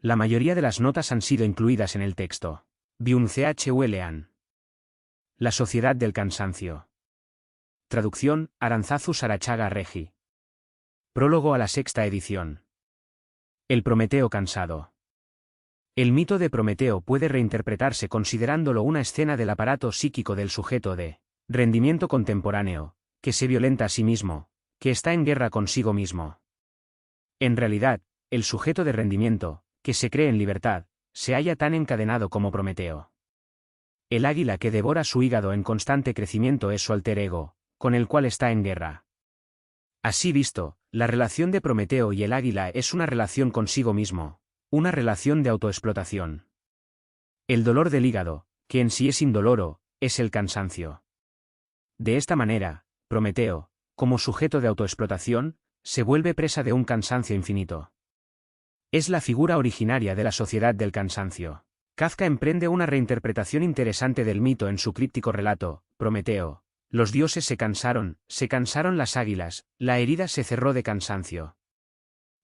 La mayoría de las notas han sido incluidas en el texto. Byung-Chul. La sociedad del cansancio. Traducción, Aranzazu Sarachaga Regi. Prólogo a la sexta edición. El Prometeo cansado. El mito de Prometeo puede reinterpretarse considerándolo una escena del aparato psíquico del sujeto de rendimiento contemporáneo, que se violenta a sí mismo, que está en guerra consigo mismo. En realidad, el sujeto de rendimiento, que se cree en libertad, se halla tan encadenado como Prometeo. El águila que devora su hígado en constante crecimiento es su alter ego, con el cual está en guerra. Así visto, la relación de Prometeo y el águila es una relación consigo mismo, una relación de autoexplotación. El dolor del hígado, que en sí es indoloro, es el cansancio. De esta manera, Prometeo, como sujeto de autoexplotación, se vuelve presa de un cansancio infinito. Es la figura originaria de la sociedad del cansancio. Kafka emprende una reinterpretación interesante del mito en su críptico relato, Prometeo. Los dioses se cansaron las águilas, la herida se cerró de cansancio.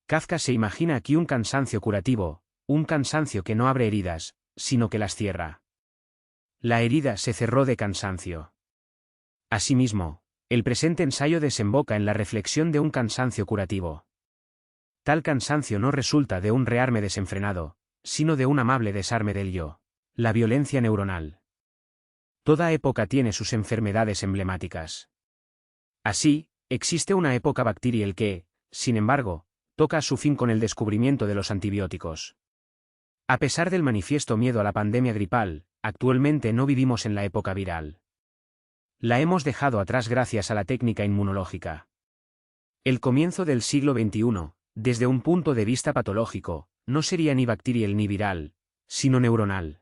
Kafka se imagina aquí un cansancio curativo, un cansancio que no abre heridas, sino que las cierra. La herida se cerró de cansancio. Asimismo, el presente ensayo desemboca en la reflexión de un cansancio curativo. Tal cansancio no resulta de un rearme desenfrenado, sino de un amable desarme del yo, la violencia neuronal. Toda época tiene sus enfermedades emblemáticas. Así, existe una época bacterial que, sin embargo, toca a su fin con el descubrimiento de los antibióticos. A pesar del manifiesto miedo a la pandemia gripal, actualmente no vivimos en la época viral. La hemos dejado atrás gracias a la técnica inmunológica. El comienzo del siglo XXI, desde un punto de vista patológico, no sería ni bacterial ni viral, sino neuronal.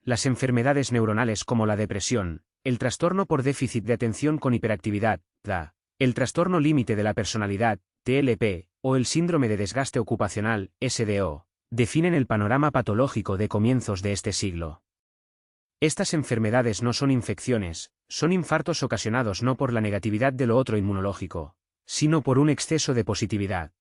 Las enfermedades neuronales como la depresión, el trastorno por déficit de atención con hiperactividad, TDA, el trastorno límite de la personalidad, TLP, o el síndrome de desgaste ocupacional, SDO, definen el panorama patológico de comienzos de este siglo. Estas enfermedades no son infecciones, son infartos ocasionados no por la negatividad de lo otro inmunológico, sino por un exceso de positividad.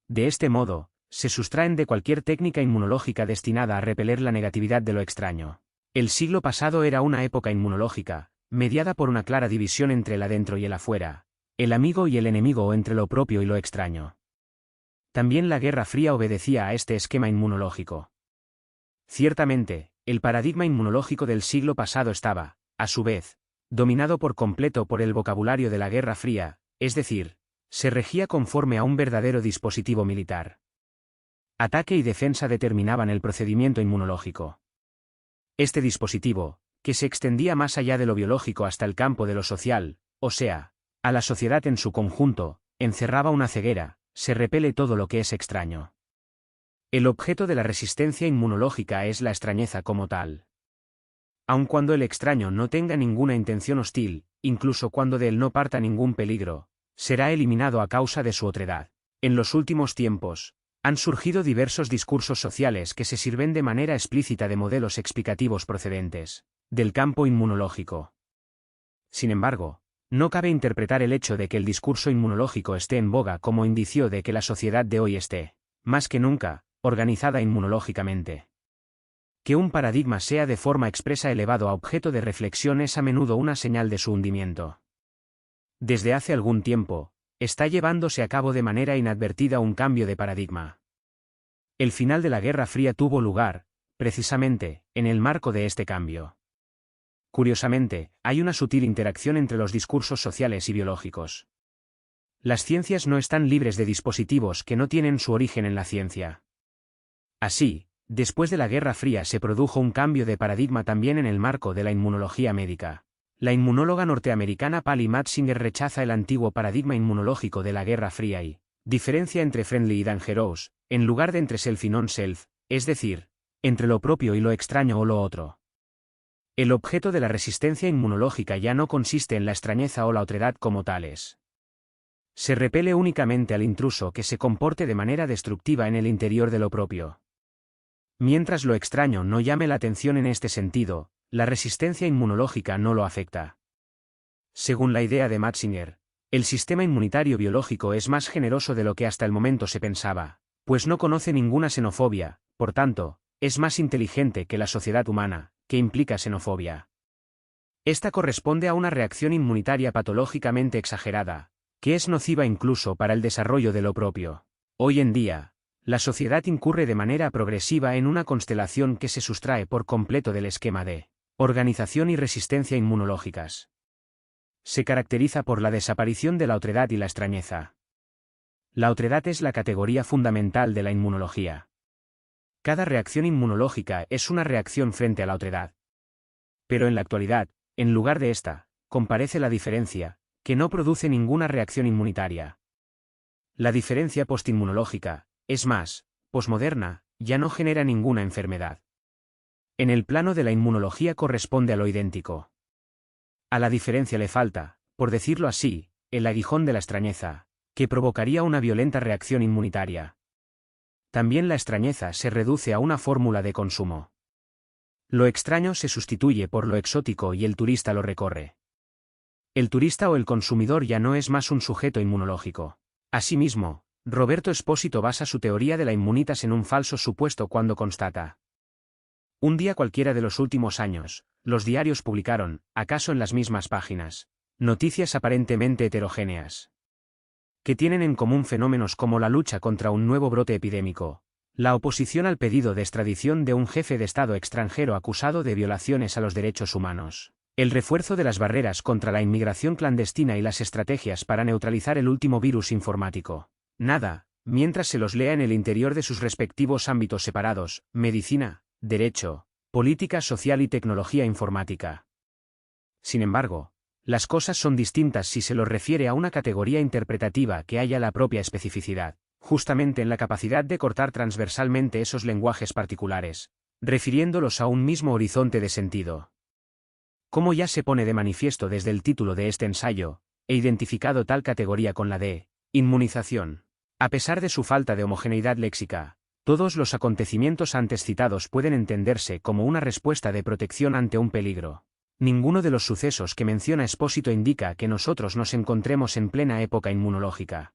De este modo, se sustraen de cualquier técnica inmunológica destinada a repeler la negatividad de lo extraño. El siglo pasado era una época inmunológica, mediada por una clara división entre el adentro y el afuera, el amigo y el enemigo o entre lo propio y lo extraño. También la Guerra Fría obedecía a este esquema inmunológico. Ciertamente, el paradigma inmunológico del siglo pasado estaba, a su vez, dominado por completo por el vocabulario de la Guerra Fría, es decir, se regía conforme a un verdadero dispositivo militar. Ataque y defensa determinaban el procedimiento inmunológico. Este dispositivo, que se extendía más allá de lo biológico hasta el campo de lo social, o sea, a la sociedad en su conjunto, encerraba una ceguera, se repele todo lo que es extraño. El objeto de la resistencia inmunológica es la extrañeza como tal. Aun cuando el extraño no tenga ninguna intención hostil, incluso cuando de él no parta ningún peligro, será eliminado a causa de su otredad. En los últimos tiempos, han surgido diversos discursos sociales que se sirven de manera explícita de modelos explicativos procedentes del campo inmunológico. Sin embargo, no cabe interpretar el hecho de que el discurso inmunológico esté en boga como indicio de que la sociedad de hoy esté, más que nunca, organizada inmunológicamente. Que un paradigma sea de forma expresa elevado a objeto de reflexión es a menudo una señal de su hundimiento. Desde hace algún tiempo, está llevándose a cabo de manera inadvertida un cambio de paradigma. El final de la Guerra Fría tuvo lugar, precisamente, en el marco de este cambio. Curiosamente, hay una sutil interacción entre los discursos sociales y biológicos. Las ciencias no están libres de dispositivos que no tienen su origen en la ciencia. Así, después de la Guerra Fría se produjo un cambio de paradigma también en el marco de la inmunología médica. La inmunóloga norteamericana Pali Matzinger rechaza el antiguo paradigma inmunológico de la Guerra Fría y diferencia entre friendly y dangerous, en lugar de entre self y non-self, es decir, entre lo propio y lo extraño o lo otro. El objeto de la resistencia inmunológica ya no consiste en la extrañeza o la otredad como tales. Se repele únicamente al intruso que se comporte de manera destructiva en el interior de lo propio. Mientras lo extraño no llame la atención en este sentido, la resistencia inmunológica no lo afecta. Según la idea de Matzinger, el sistema inmunitario biológico es más generoso de lo que hasta el momento se pensaba, pues no conoce ninguna xenofobia, por tanto, es más inteligente que la sociedad humana, que implica xenofobia. Esta corresponde a una reacción inmunitaria patológicamente exagerada, que es nociva incluso para el desarrollo de lo propio. Hoy en día, la sociedad incurre de manera progresiva en una constelación que se sustrae por completo del esquema de organización y resistencia inmunológicas. Se caracteriza por la desaparición de la otredad y la extrañeza. La otredad es la categoría fundamental de la inmunología. Cada reacción inmunológica es una reacción frente a la otredad. Pero en la actualidad, en lugar de esta, comparece la diferencia, que no produce ninguna reacción inmunitaria. La diferencia postinmunológica, es más, posmoderna, ya no genera ninguna enfermedad. En el plano de la inmunología corresponde a lo idéntico. A la diferencia le falta, por decirlo así, el aguijón de la extrañeza, que provocaría una violenta reacción inmunitaria. También la extrañeza se reduce a una fórmula de consumo. Lo extraño se sustituye por lo exótico y el turista lo recorre. El turista o el consumidor ya no es más un sujeto inmunológico. Asimismo, Roberto Espósito basa su teoría de la inmunitas en un falso supuesto cuando constata. Un día cualquiera de los últimos años, los diarios publicaron, acaso en las mismas páginas, noticias aparentemente heterogéneas, que tienen en común fenómenos como la lucha contra un nuevo brote epidémico, la oposición al pedido de extradición de un jefe de Estado extranjero acusado de violaciones a los derechos humanos, el refuerzo de las barreras contra la inmigración clandestina y las estrategias para neutralizar el último virus informático. Nada, mientras se los lea en el interior de sus respectivos ámbitos separados, medicina, derecho, política social y tecnología informática. Sin embargo, las cosas son distintas si se los refiere a una categoría interpretativa que haya la propia especificidad, justamente en la capacidad de cortar transversalmente esos lenguajes particulares, refiriéndolos a un mismo horizonte de sentido. Como ya se pone de manifiesto desde el título de este ensayo, he identificado tal categoría con la de inmunización. A pesar de su falta de homogeneidad léxica, todos los acontecimientos antes citados pueden entenderse como una respuesta de protección ante un peligro. Ninguno de los sucesos que menciona Espósito indica que nosotros nos encontremos en plena época inmunológica.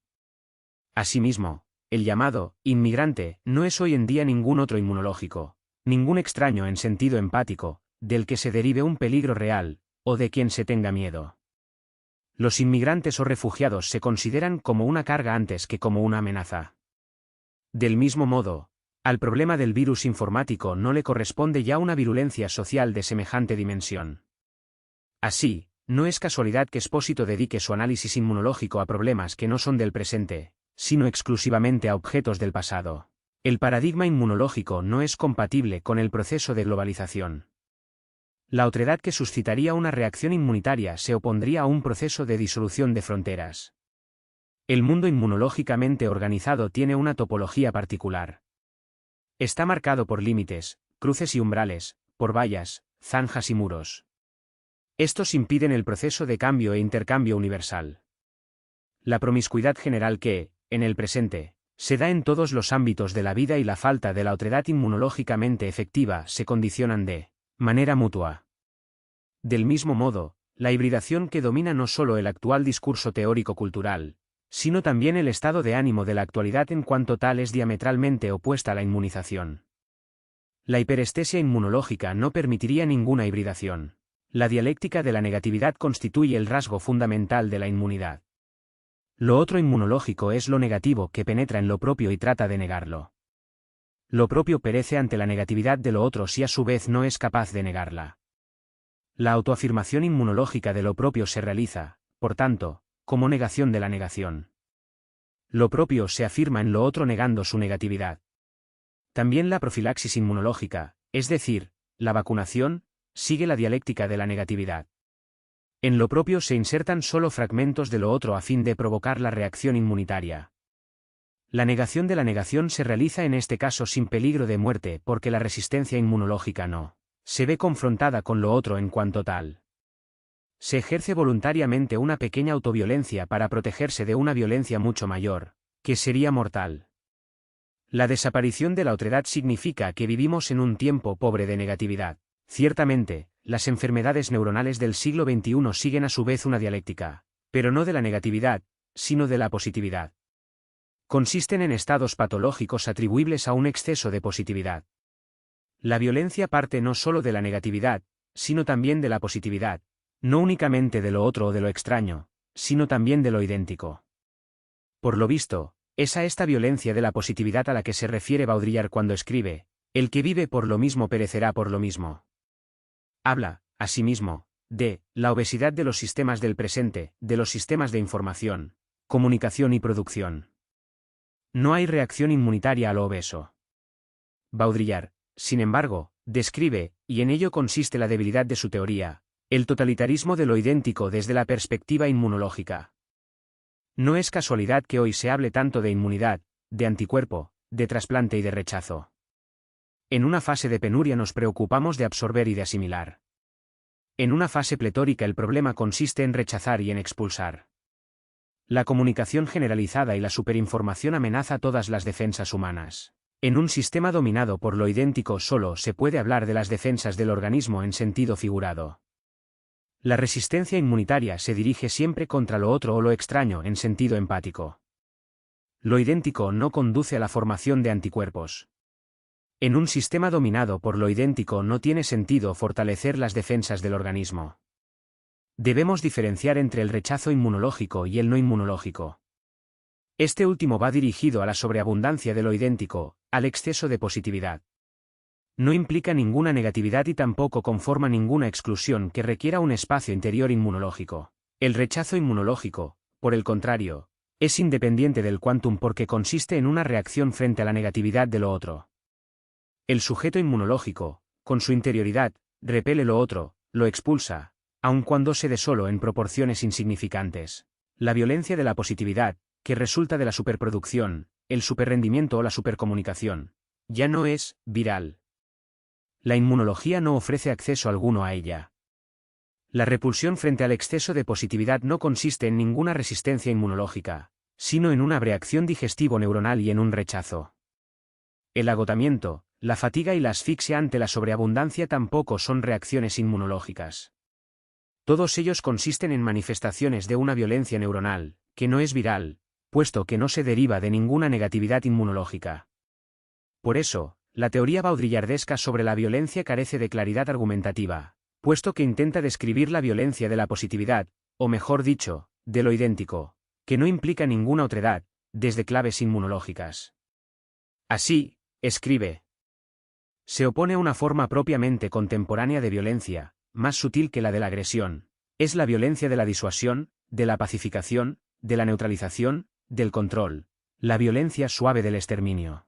Asimismo, el llamado inmigrante no es hoy en día ningún otro inmunológico, ningún extraño en sentido empático, del que se derive un peligro real, o de quien se tenga miedo. Los inmigrantes o refugiados se consideran como una carga antes que como una amenaza. Del mismo modo, al problema del virus informático no le corresponde ya una virulencia social de semejante dimensión. Así, no es casualidad que Espósito dedique su análisis inmunológico a problemas que no son del presente, sino exclusivamente a objetos del pasado. El paradigma inmunológico no es compatible con el proceso de globalización. La otredad que suscitaría una reacción inmunitaria se opondría a un proceso de disolución de fronteras. El mundo inmunológicamente organizado tiene una topología particular. Está marcado por límites, cruces y umbrales, por vallas, zanjas y muros. Estos impiden el proceso de cambio e intercambio universal. La promiscuidad general que, en el presente, se da en todos los ámbitos de la vida y la falta de la otredad inmunológicamente efectiva se condicionan de manera mutua. Del mismo modo, la hibridación que domina no solo el actual discurso teórico-cultural, sino también el estado de ánimo de la actualidad en cuanto tal es diametralmente opuesta a la inmunización. La hiperestesia inmunológica no permitiría ninguna hibridación. La dialéctica de la negatividad constituye el rasgo fundamental de la inmunidad. Lo otro inmunológico es lo negativo que penetra en lo propio y trata de negarlo. Lo propio perece ante la negatividad de lo otro si a su vez no es capaz de negarla. La autoafirmación inmunológica de lo propio se realiza, por tanto, como negación de la negación. Lo propio se afirma en lo otro negando su negatividad. También la profilaxis inmunológica, es decir, la vacunación, sigue la dialéctica de la negatividad. En lo propio se insertan solo fragmentos de lo otro a fin de provocar la reacción inmunitaria. La negación de la negación se realiza en este caso sin peligro de muerte porque la resistencia inmunológica no se ve confrontada con lo otro en cuanto tal. Se ejerce voluntariamente una pequeña autoviolencia para protegerse de una violencia mucho mayor, que sería mortal. La desaparición de la otredad significa que vivimos en un tiempo pobre de negatividad. Ciertamente, las enfermedades neuronales del siglo XXI siguen a su vez una dialéctica, pero no de la negatividad, sino de la positividad. Consisten en estados patológicos atribuibles a un exceso de positividad. La violencia parte no solo de la negatividad, sino también de la positividad, no únicamente de lo otro o de lo extraño, sino también de lo idéntico. Por lo visto, es a esta violencia de la positividad a la que se refiere Baudrillard cuando escribe: el que vive por lo mismo perecerá por lo mismo. Habla, asimismo, de la obesidad de los sistemas del presente, de los sistemas de información, comunicación y producción. No hay reacción inmunitaria a lo obeso. Baudrillard, sin embargo, describe, y en ello consiste la debilidad de su teoría, el totalitarismo de lo idéntico desde la perspectiva inmunológica. No es casualidad que hoy se hable tanto de inmunidad, de anticuerpo, de trasplante y de rechazo. En una fase de penuria nos preocupamos de absorber y de asimilar. En una fase pletórica el problema consiste en rechazar y en expulsar. La comunicación generalizada y la superinformación amenaza todas las defensas humanas. En un sistema dominado por lo idéntico solo se puede hablar de las defensas del organismo en sentido figurado. La resistencia inmunitaria se dirige siempre contra lo otro o lo extraño en sentido empático. Lo idéntico no conduce a la formación de anticuerpos. En un sistema dominado por lo idéntico no tiene sentido fortalecer las defensas del organismo. Debemos diferenciar entre el rechazo inmunológico y el no inmunológico. Este último va dirigido a la sobreabundancia de lo idéntico, al exceso de positividad. No implica ninguna negatividad y tampoco conforma ninguna exclusión que requiera un espacio interior inmunológico. El rechazo inmunológico, por el contrario, es independiente del quantum porque consiste en una reacción frente a la negatividad de lo otro. El sujeto inmunológico, con su interioridad, repele lo otro, lo expulsa, aun cuando se dé solo en proporciones insignificantes. La violencia de la positividad, que resulta de la superproducción, el superrendimiento o la supercomunicación, ya no es viral. La inmunología no ofrece acceso alguno a ella. La repulsión frente al exceso de positividad no consiste en ninguna resistencia inmunológica, sino en una reacción digestivo-neuronal y en un rechazo. El agotamiento, la fatiga y la asfixia ante la sobreabundancia tampoco son reacciones inmunológicas. Todos ellos consisten en manifestaciones de una violencia neuronal, que no es viral, puesto que no se deriva de ninguna negatividad inmunológica. Por eso, la teoría baudrillardesca sobre la violencia carece de claridad argumentativa, puesto que intenta describir la violencia de la positividad, o mejor dicho, de lo idéntico, que no implica ninguna otredad, desde claves inmunológicas. Así, escribe. Se opone a una forma propiamente contemporánea de violencia, más sutil que la de la agresión. Es la violencia de la disuasión, de la pacificación, de la neutralización, del control, la violencia suave del exterminio.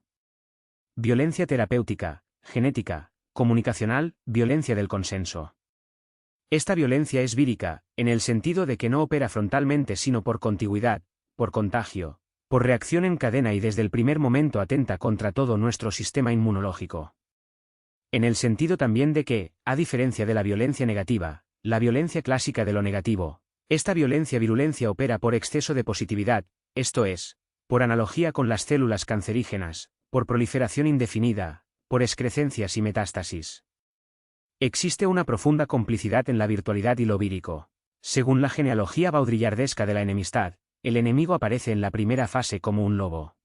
Violencia terapéutica, genética, comunicacional, violencia del consenso. Esta violencia es vírica, en el sentido de que no opera frontalmente sino por contigüidad, por contagio, por reacción en cadena y desde el primer momento atenta contra todo nuestro sistema inmunológico. En el sentido también de que, a diferencia de la violencia negativa, la violencia clásica de lo negativo, esta virulencia opera por exceso de positividad, esto es, por analogía con las células cancerígenas, por proliferación indefinida, por excrecencias y metástasis. Existe una profunda complicidad en la virtualidad y lo vírico. Según la genealogía baudrillardesca de la enemistad, el enemigo aparece en la primera fase como un lobo.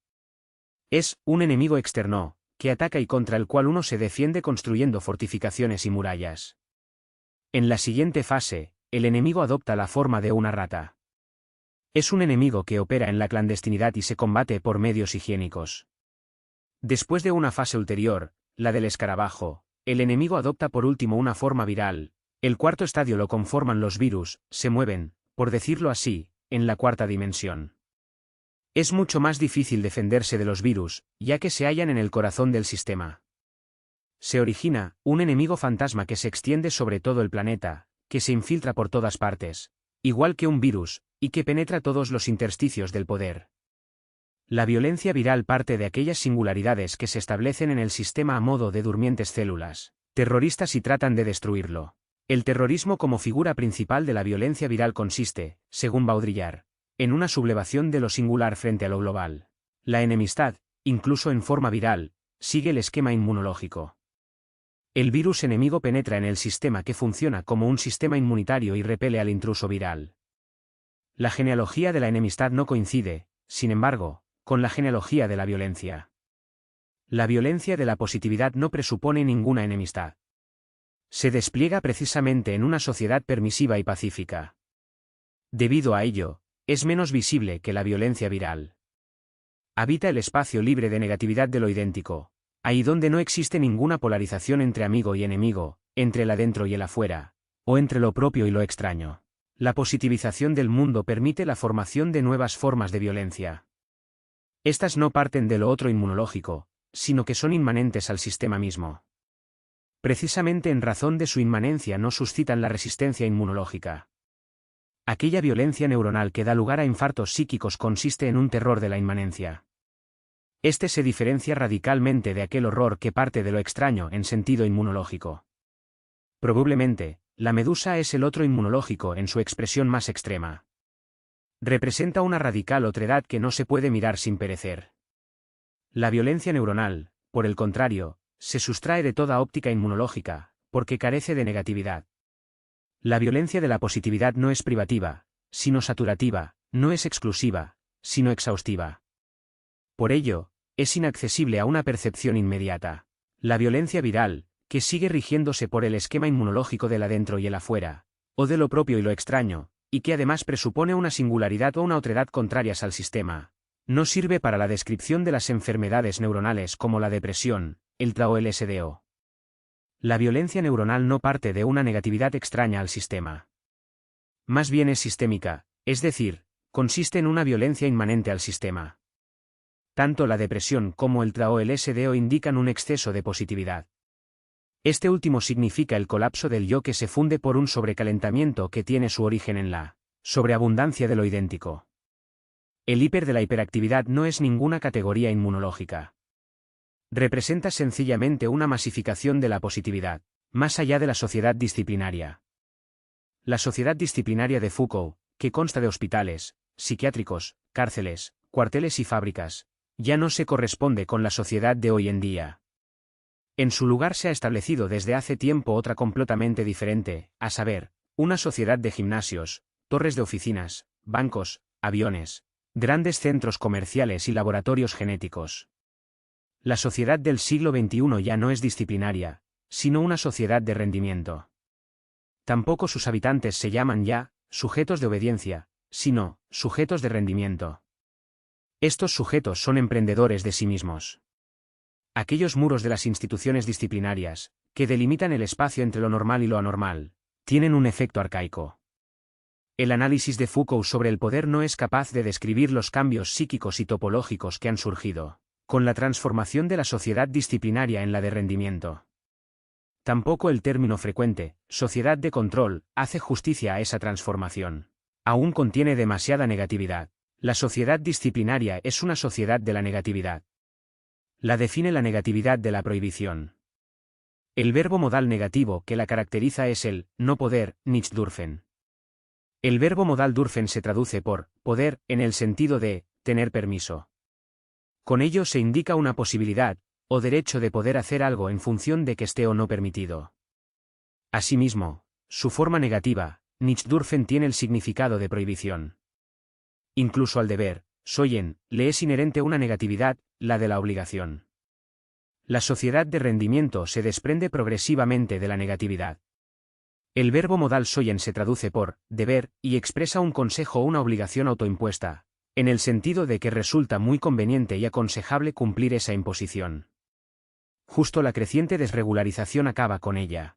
Es un enemigo externo, que ataca y contra el cual uno se defiende construyendo fortificaciones y murallas. En la siguiente fase, el enemigo adopta la forma de una rata. Es un enemigo que opera en la clandestinidad y se combate por medios higiénicos. Después de una fase ulterior, la del escarabajo, el enemigo adopta por último una forma viral. El cuarto estadio lo conforman los virus, se mueven, por decirlo así, en la cuarta dimensión. Es mucho más difícil defenderse de los virus, ya que se hallan en el corazón del sistema. Se origina un enemigo fantasma que se extiende sobre todo el planeta, que se infiltra por todas partes, igual que un virus, y que penetra todos los intersticios del poder. La violencia viral parte de aquellas singularidades que se establecen en el sistema a modo de durmientes células terroristas y tratan de destruirlo. El terrorismo como figura principal de la violencia viral consiste, según Baudrillard, en una sublevación de lo singular frente a lo global. La enemistad, incluso en forma viral, sigue el esquema inmunológico. El virus enemigo penetra en el sistema que funciona como un sistema inmunitario y repele al intruso viral. La genealogía de la enemistad no coincide, sin embargo, con la genealogía de la violencia. La violencia de la positividad no presupone ninguna enemistad. Se despliega precisamente en una sociedad permisiva y pacífica. Debido a ello, es menos visible que la violencia viral. Habita el espacio libre de negatividad de lo idéntico, ahí donde no existe ninguna polarización entre amigo y enemigo, entre el adentro y el afuera, o entre lo propio y lo extraño. La positivización del mundo permite la formación de nuevas formas de violencia. Estas no parten de lo otro inmunológico, sino que son inmanentes al sistema mismo. Precisamente en razón de su inmanencia no suscitan la resistencia inmunológica. Aquella violencia neuronal que da lugar a infartos psíquicos consiste en un terror de la inmanencia. Este se diferencia radicalmente de aquel horror que parte de lo extraño en sentido inmunológico. Probablemente, la medusa es el otro inmunológico en su expresión más extrema. Representa una radical otredad que no se puede mirar sin perecer. La violencia neuronal, por el contrario, se sustrae de toda óptica inmunológica, porque carece de negatividad. La violencia de la positividad no es privativa, sino saturativa, no es exclusiva, sino exhaustiva. Por ello, es inaccesible a una percepción inmediata. La violencia viral, que sigue rigiéndose por el esquema inmunológico del adentro y el afuera, o de lo propio y lo extraño, y que además presupone una singularidad o una otredad contrarias al sistema, no sirve para la descripción de las enfermedades neuronales como la depresión, el TDA o el SDO. La violencia neuronal no parte de una negatividad extraña al sistema. Más bien es sistémica, es decir, consiste en una violencia inmanente al sistema. Tanto la depresión como el TDA o el SDO indican un exceso de positividad. Este último significa el colapso del yo que se funde por un sobrecalentamiento que tiene su origen en la sobreabundancia de lo idéntico. El hiper de la hiperactividad no es ninguna categoría inmunológica. Representa sencillamente una masificación de la positividad, más allá de la sociedad disciplinaria. La sociedad disciplinaria de Foucault, que consta de hospitales, psiquiátricos, cárceles, cuarteles y fábricas, ya no se corresponde con la sociedad de hoy en día. En su lugar se ha establecido desde hace tiempo otra completamente diferente, a saber, una sociedad de gimnasios, torres de oficinas, bancos, aviones, grandes centros comerciales y laboratorios genéticos. La sociedad del siglo XXI ya no es disciplinaria, sino una sociedad de rendimiento. Tampoco sus habitantes se llaman ya sujetos de obediencia, sino sujetos de rendimiento. Estos sujetos son emprendedores de sí mismos. Aquellos muros de las instituciones disciplinarias, que delimitan el espacio entre lo normal y lo anormal, tienen un efecto arcaico. El análisis de Foucault sobre el poder no es capaz de describir los cambios psíquicos y topológicos que han surgido con la transformación de la sociedad disciplinaria en la de rendimiento. Tampoco el término frecuente, sociedad de control, hace justicia a esa transformación. Aún contiene demasiada negatividad. La sociedad disciplinaria es una sociedad de la negatividad. La define la negatividad de la prohibición. El verbo modal negativo que la caracteriza es el no poder, nicht dürfen. El verbo modal dürfen se traduce por poder en el sentido de tener permiso. Con ello se indica una posibilidad, o derecho de poder hacer algo en función de que esté o no permitido. Asimismo, su forma negativa, nicht dürfen, tiene el significado de prohibición. Incluso al deber, sollen, le es inherente una negatividad, la de la obligación. La sociedad de rendimiento se desprende progresivamente de la negatividad. El verbo modal sollen se traduce por deber y expresa un consejo o una obligación autoimpuesta, en el sentido de que resulta muy conveniente y aconsejable cumplir esa imposición. Justo la creciente desregularización acaba con ella.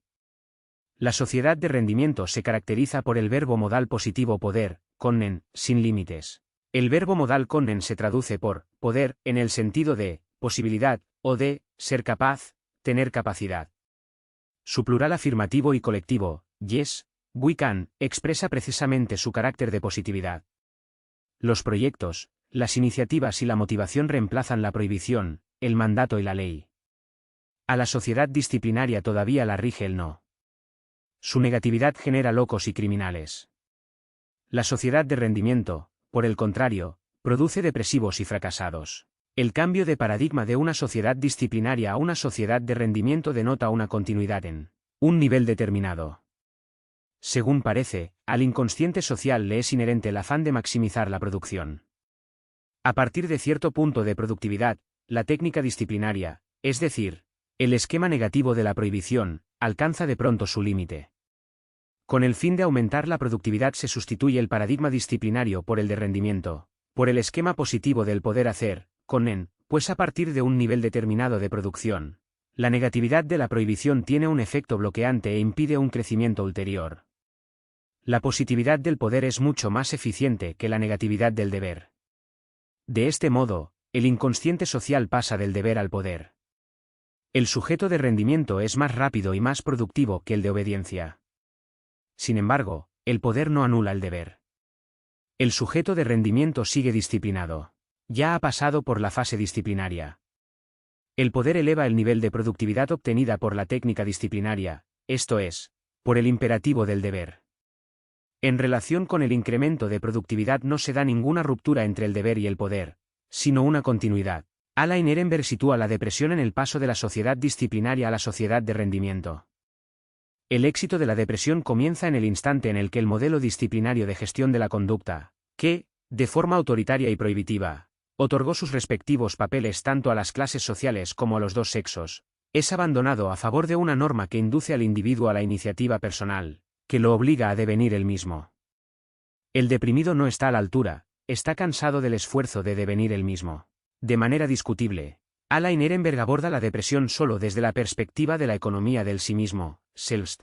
La sociedad de rendimiento se caracteriza por el verbo modal positivo poder, können, sin límites. El verbo modal können se traduce por poder en el sentido de posibilidad, o de ser capaz, tener capacidad. Su plural afirmativo y colectivo, yes, we can, expresa precisamente su carácter de positividad. Los proyectos, las iniciativas y la motivación reemplazan la prohibición, el mandato y la ley. A la sociedad disciplinaria todavía la rige el no. Su negatividad genera locos y criminales. La sociedad de rendimiento, por el contrario, produce depresivos y fracasados. El cambio de paradigma de una sociedad disciplinaria a una sociedad de rendimiento denota una continuidad en un nivel determinado. Según parece, al inconsciente social le es inherente el afán de maximizar la producción. A partir de cierto punto de productividad, la técnica disciplinaria, es decir, el esquema negativo de la prohibición, alcanza de pronto su límite. Con el fin de aumentar la productividad se sustituye el paradigma disciplinario por el de rendimiento, por el esquema positivo del poder hacer, pues a partir de un nivel determinado de producción, la negatividad de la prohibición tiene un efecto bloqueante e impide un crecimiento ulterior. La positividad del poder es mucho más eficiente que la negatividad del deber. De este modo, el inconsciente social pasa del deber al poder. El sujeto de rendimiento es más rápido y más productivo que el de obediencia. Sin embargo, el poder no anula el deber. El sujeto de rendimiento sigue disciplinado. Ya ha pasado por la fase disciplinaria. El poder eleva el nivel de productividad obtenida por la técnica disciplinaria, esto es, por el imperativo del deber. En relación con el incremento de productividad no se da ninguna ruptura entre el deber y el poder, sino una continuidad. Alain Ehrenberg sitúa la depresión en el paso de la sociedad disciplinaria a la sociedad de rendimiento. El éxito de la depresión comienza en el instante en el que el modelo disciplinario de gestión de la conducta, que, de forma autoritaria y prohibitiva, otorgó sus respectivos papeles tanto a las clases sociales como a los dos sexos, es abandonado a favor de una norma que induce al individuo a la iniciativa personal, que lo obliga a devenir él mismo. El deprimido no está a la altura, está cansado del esfuerzo de devenir él mismo. De manera discutible, Alain Ehrenberg aborda la depresión solo desde la perspectiva de la economía del sí mismo, Selbst.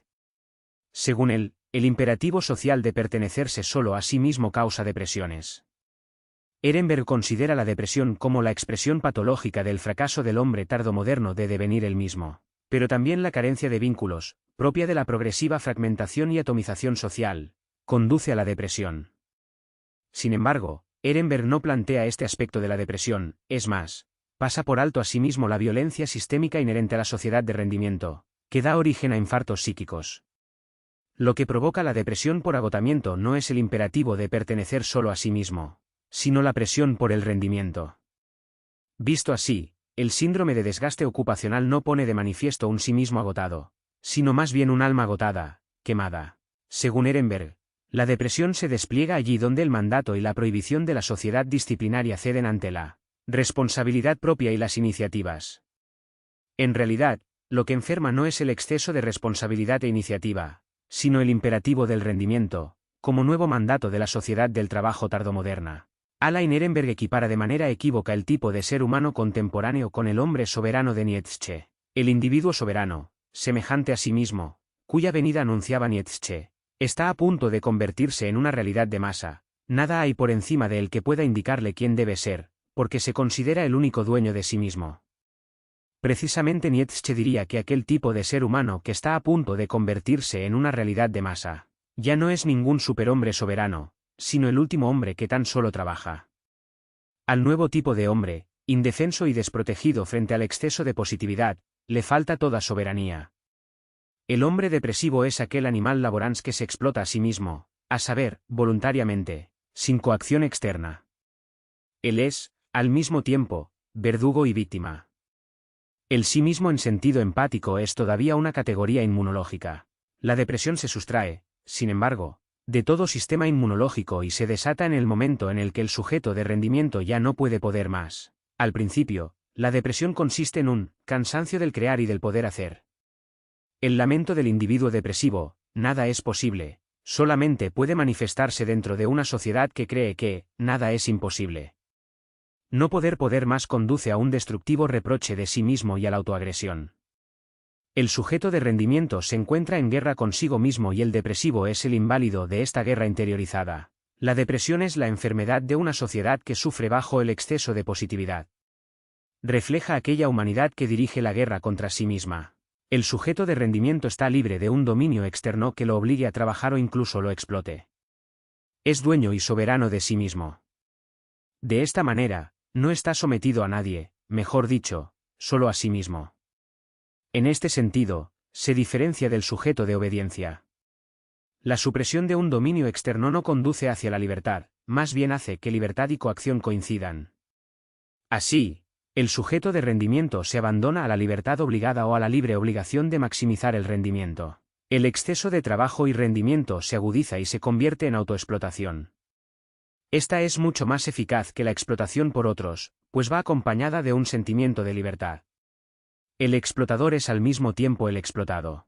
Según él, el imperativo social de pertenecerse solo a sí mismo causa depresiones. Ehrenberg considera la depresión como la expresión patológica del fracaso del hombre tardomoderno de devenir él mismo, pero también la carencia de vínculos, propia de la progresiva fragmentación y atomización social, conduce a la depresión. Sin embargo, Ehrenberg no plantea este aspecto de la depresión, es más, pasa por alto asimismo la violencia sistémica inherente a la sociedad de rendimiento, que da origen a infartos psíquicos. Lo que provoca la depresión por agotamiento no es el imperativo de pertenecer solo a sí mismo, sino la presión por el rendimiento. Visto así, el síndrome de desgaste ocupacional no pone de manifiesto un sí mismo agotado, sino más bien un alma agotada, quemada. Según Ehrenberg, la depresión se despliega allí donde el mandato y la prohibición de la sociedad disciplinaria ceden ante la responsabilidad propia y las iniciativas. En realidad, lo que enferma no es el exceso de responsabilidad e iniciativa, sino el imperativo del rendimiento, como nuevo mandato de la sociedad del trabajo tardomoderna. Alain Ehrenberg equipara de manera equívoca el tipo de ser humano contemporáneo con el hombre soberano de Nietzsche, el individuo soberano, semejante a sí mismo, cuya venida anunciaba Nietzsche, está a punto de convertirse en una realidad de masa. Nada hay por encima de él que pueda indicarle quién debe ser, porque se considera el único dueño de sí mismo. Precisamente Nietzsche diría que aquel tipo de ser humano que está a punto de convertirse en una realidad de masa, ya no es ningún superhombre soberano, sino el último hombre que tan solo trabaja. Al nuevo tipo de hombre, indefenso y desprotegido frente al exceso de positividad, le falta toda soberanía. El hombre depresivo es aquel animal laborans que se explota a sí mismo, a saber, voluntariamente, sin coacción externa. Él es, al mismo tiempo, verdugo y víctima. El sí mismo en sentido empático es todavía una categoría inmunológica. La depresión se sustrae, sin embargo, de todo sistema inmunológico y se desata en el momento en el que el sujeto de rendimiento ya no puede poder más. Al principio, la depresión consiste en un cansancio del crear y del poder hacer. El lamento del individuo depresivo, nada es posible, solamente puede manifestarse dentro de una sociedad que cree que nada es imposible. No poder más conduce a un destructivo reproche de sí mismo y a la autoagresión. El sujeto de rendimiento se encuentra en guerra consigo mismo y el depresivo es el inválido de esta guerra interiorizada. La depresión es la enfermedad de una sociedad que sufre bajo el exceso de positividad. Refleja aquella humanidad que dirige la guerra contra sí misma. El sujeto de rendimiento está libre de un dominio externo que lo obligue a trabajar o incluso lo explote. Es dueño y soberano de sí mismo. De esta manera, no está sometido a nadie, mejor dicho, solo a sí mismo. En este sentido, se diferencia del sujeto de obediencia. La supresión de un dominio externo no conduce hacia la libertad, más bien hace que libertad y coacción coincidan. Así, el sujeto de rendimiento se abandona a la libertad obligada o a la libre obligación de maximizar el rendimiento. El exceso de trabajo y rendimiento se agudiza y se convierte en autoexplotación. Esta es mucho más eficaz que la explotación por otros, pues va acompañada de un sentimiento de libertad. El explotador es al mismo tiempo el explotado.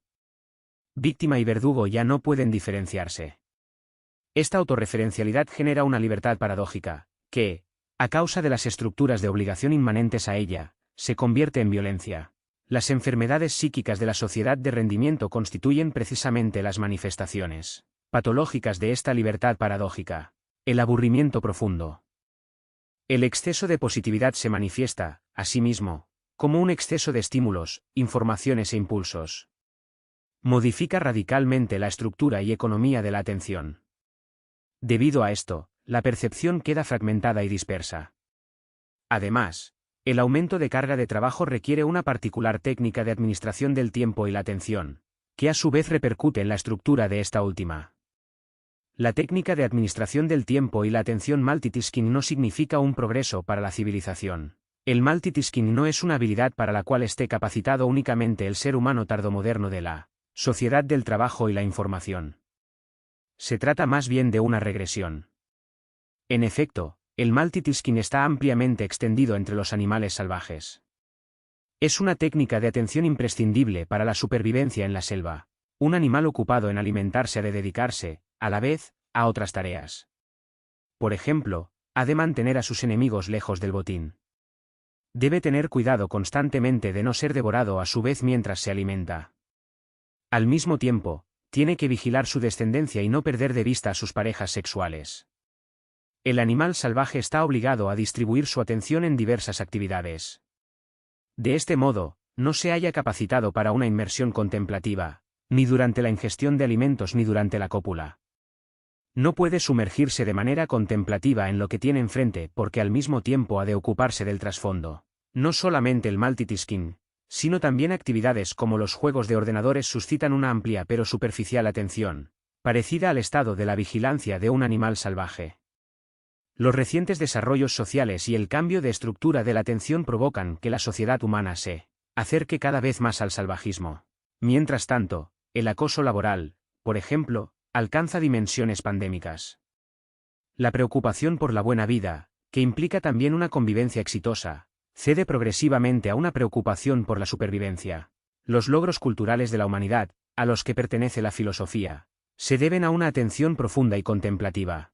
Víctima y verdugo ya no pueden diferenciarse. Esta autorreferencialidad genera una libertad paradójica, que, a causa de las estructuras de obligación inmanentes a ella, se convierte en violencia. Las enfermedades psíquicas de la sociedad de rendimiento constituyen precisamente las manifestaciones patológicas de esta libertad paradójica. El aburrimiento profundo. El exceso de positividad se manifiesta, asimismo, como un exceso de estímulos, informaciones e impulsos. Modifica radicalmente la estructura y economía de la atención. Debido a esto, la percepción queda fragmentada y dispersa. Además, el aumento de carga de trabajo requiere una particular técnica de administración del tiempo y la atención, que a su vez repercute en la estructura de esta última. La técnica de administración del tiempo y la atención multitasking no significa un progreso para la civilización. El multitasking no es una habilidad para la cual esté capacitado únicamente el ser humano tardomoderno de la sociedad del trabajo y la información. Se trata más bien de una regresión. En efecto, el multitasking está ampliamente extendido entre los animales salvajes. Es una técnica de atención imprescindible para la supervivencia en la selva. Un animal ocupado en alimentarse ha de dedicarse, a la vez, a otras tareas. Por ejemplo, ha de mantener a sus enemigos lejos del botín. Debe tener cuidado constantemente de no ser devorado a su vez mientras se alimenta. Al mismo tiempo, tiene que vigilar su descendencia y no perder de vista a sus parejas sexuales. El animal salvaje está obligado a distribuir su atención en diversas actividades. De este modo, no se halla capacitado para una inmersión contemplativa, ni durante la ingestión de alimentos ni durante la cópula. No puede sumergirse de manera contemplativa en lo que tiene enfrente porque al mismo tiempo ha de ocuparse del trasfondo. No solamente el multitasking, sino también actividades como los juegos de ordenadores suscitan una amplia pero superficial atención, parecida al estado de la vigilancia de un animal salvaje. Los recientes desarrollos sociales y el cambio de estructura de la atención provocan que la sociedad humana se acerque cada vez más al salvajismo. Mientras tanto, el acoso laboral, por ejemplo, alcanza dimensiones pandémicas. La preocupación por la buena vida, que implica también una convivencia exitosa, cede progresivamente a una preocupación por la supervivencia. Los logros culturales de la humanidad, a los que pertenece la filosofía, se deben a una atención profunda y contemplativa.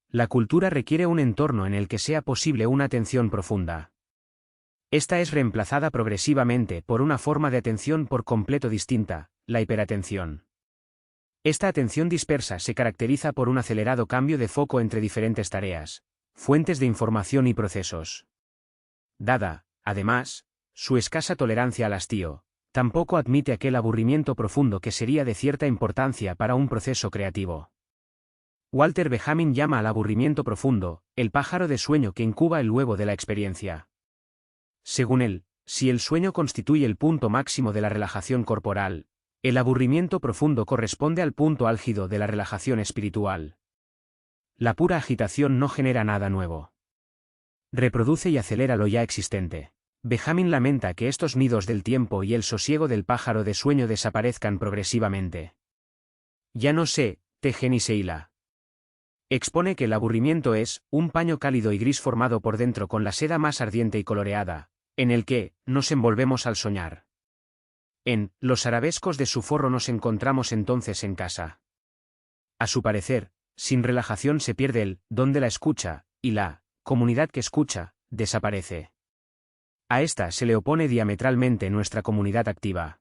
La cultura requiere un entorno en el que sea posible una atención profunda. Esta es reemplazada progresivamente por una forma de atención por completo distinta, la hiperatención. Esta atención dispersa se caracteriza por un acelerado cambio de foco entre diferentes tareas, fuentes de información y procesos. Dada, además, su escasa tolerancia al hastío, tampoco admite aquel aburrimiento profundo que sería de cierta importancia para un proceso creativo. Walter Benjamin llama al aburrimiento profundo, el pájaro de sueño que incuba el huevo de la experiencia. Según él, si el sueño constituye el punto máximo de la relajación corporal, el aburrimiento profundo corresponde al punto álgido de la relajación espiritual. La pura agitación no genera nada nuevo. Reproduce y acelera lo ya existente. Benjamin lamenta que estos nidos del tiempo y el sosiego del pájaro de sueño desaparezcan progresivamente. Ya no sé, teje ni se hila. Expone que el aburrimiento es un paño cálido y gris formado por dentro con la seda más ardiente y coloreada, en el que nos envolvemos al soñar. En los arabescos de su forro nos encontramos entonces en casa. A su parecer, sin relajación se pierde el don de la escucha, y la comunidad que escucha desaparece. A esta se le opone diametralmente nuestra comunidad activa.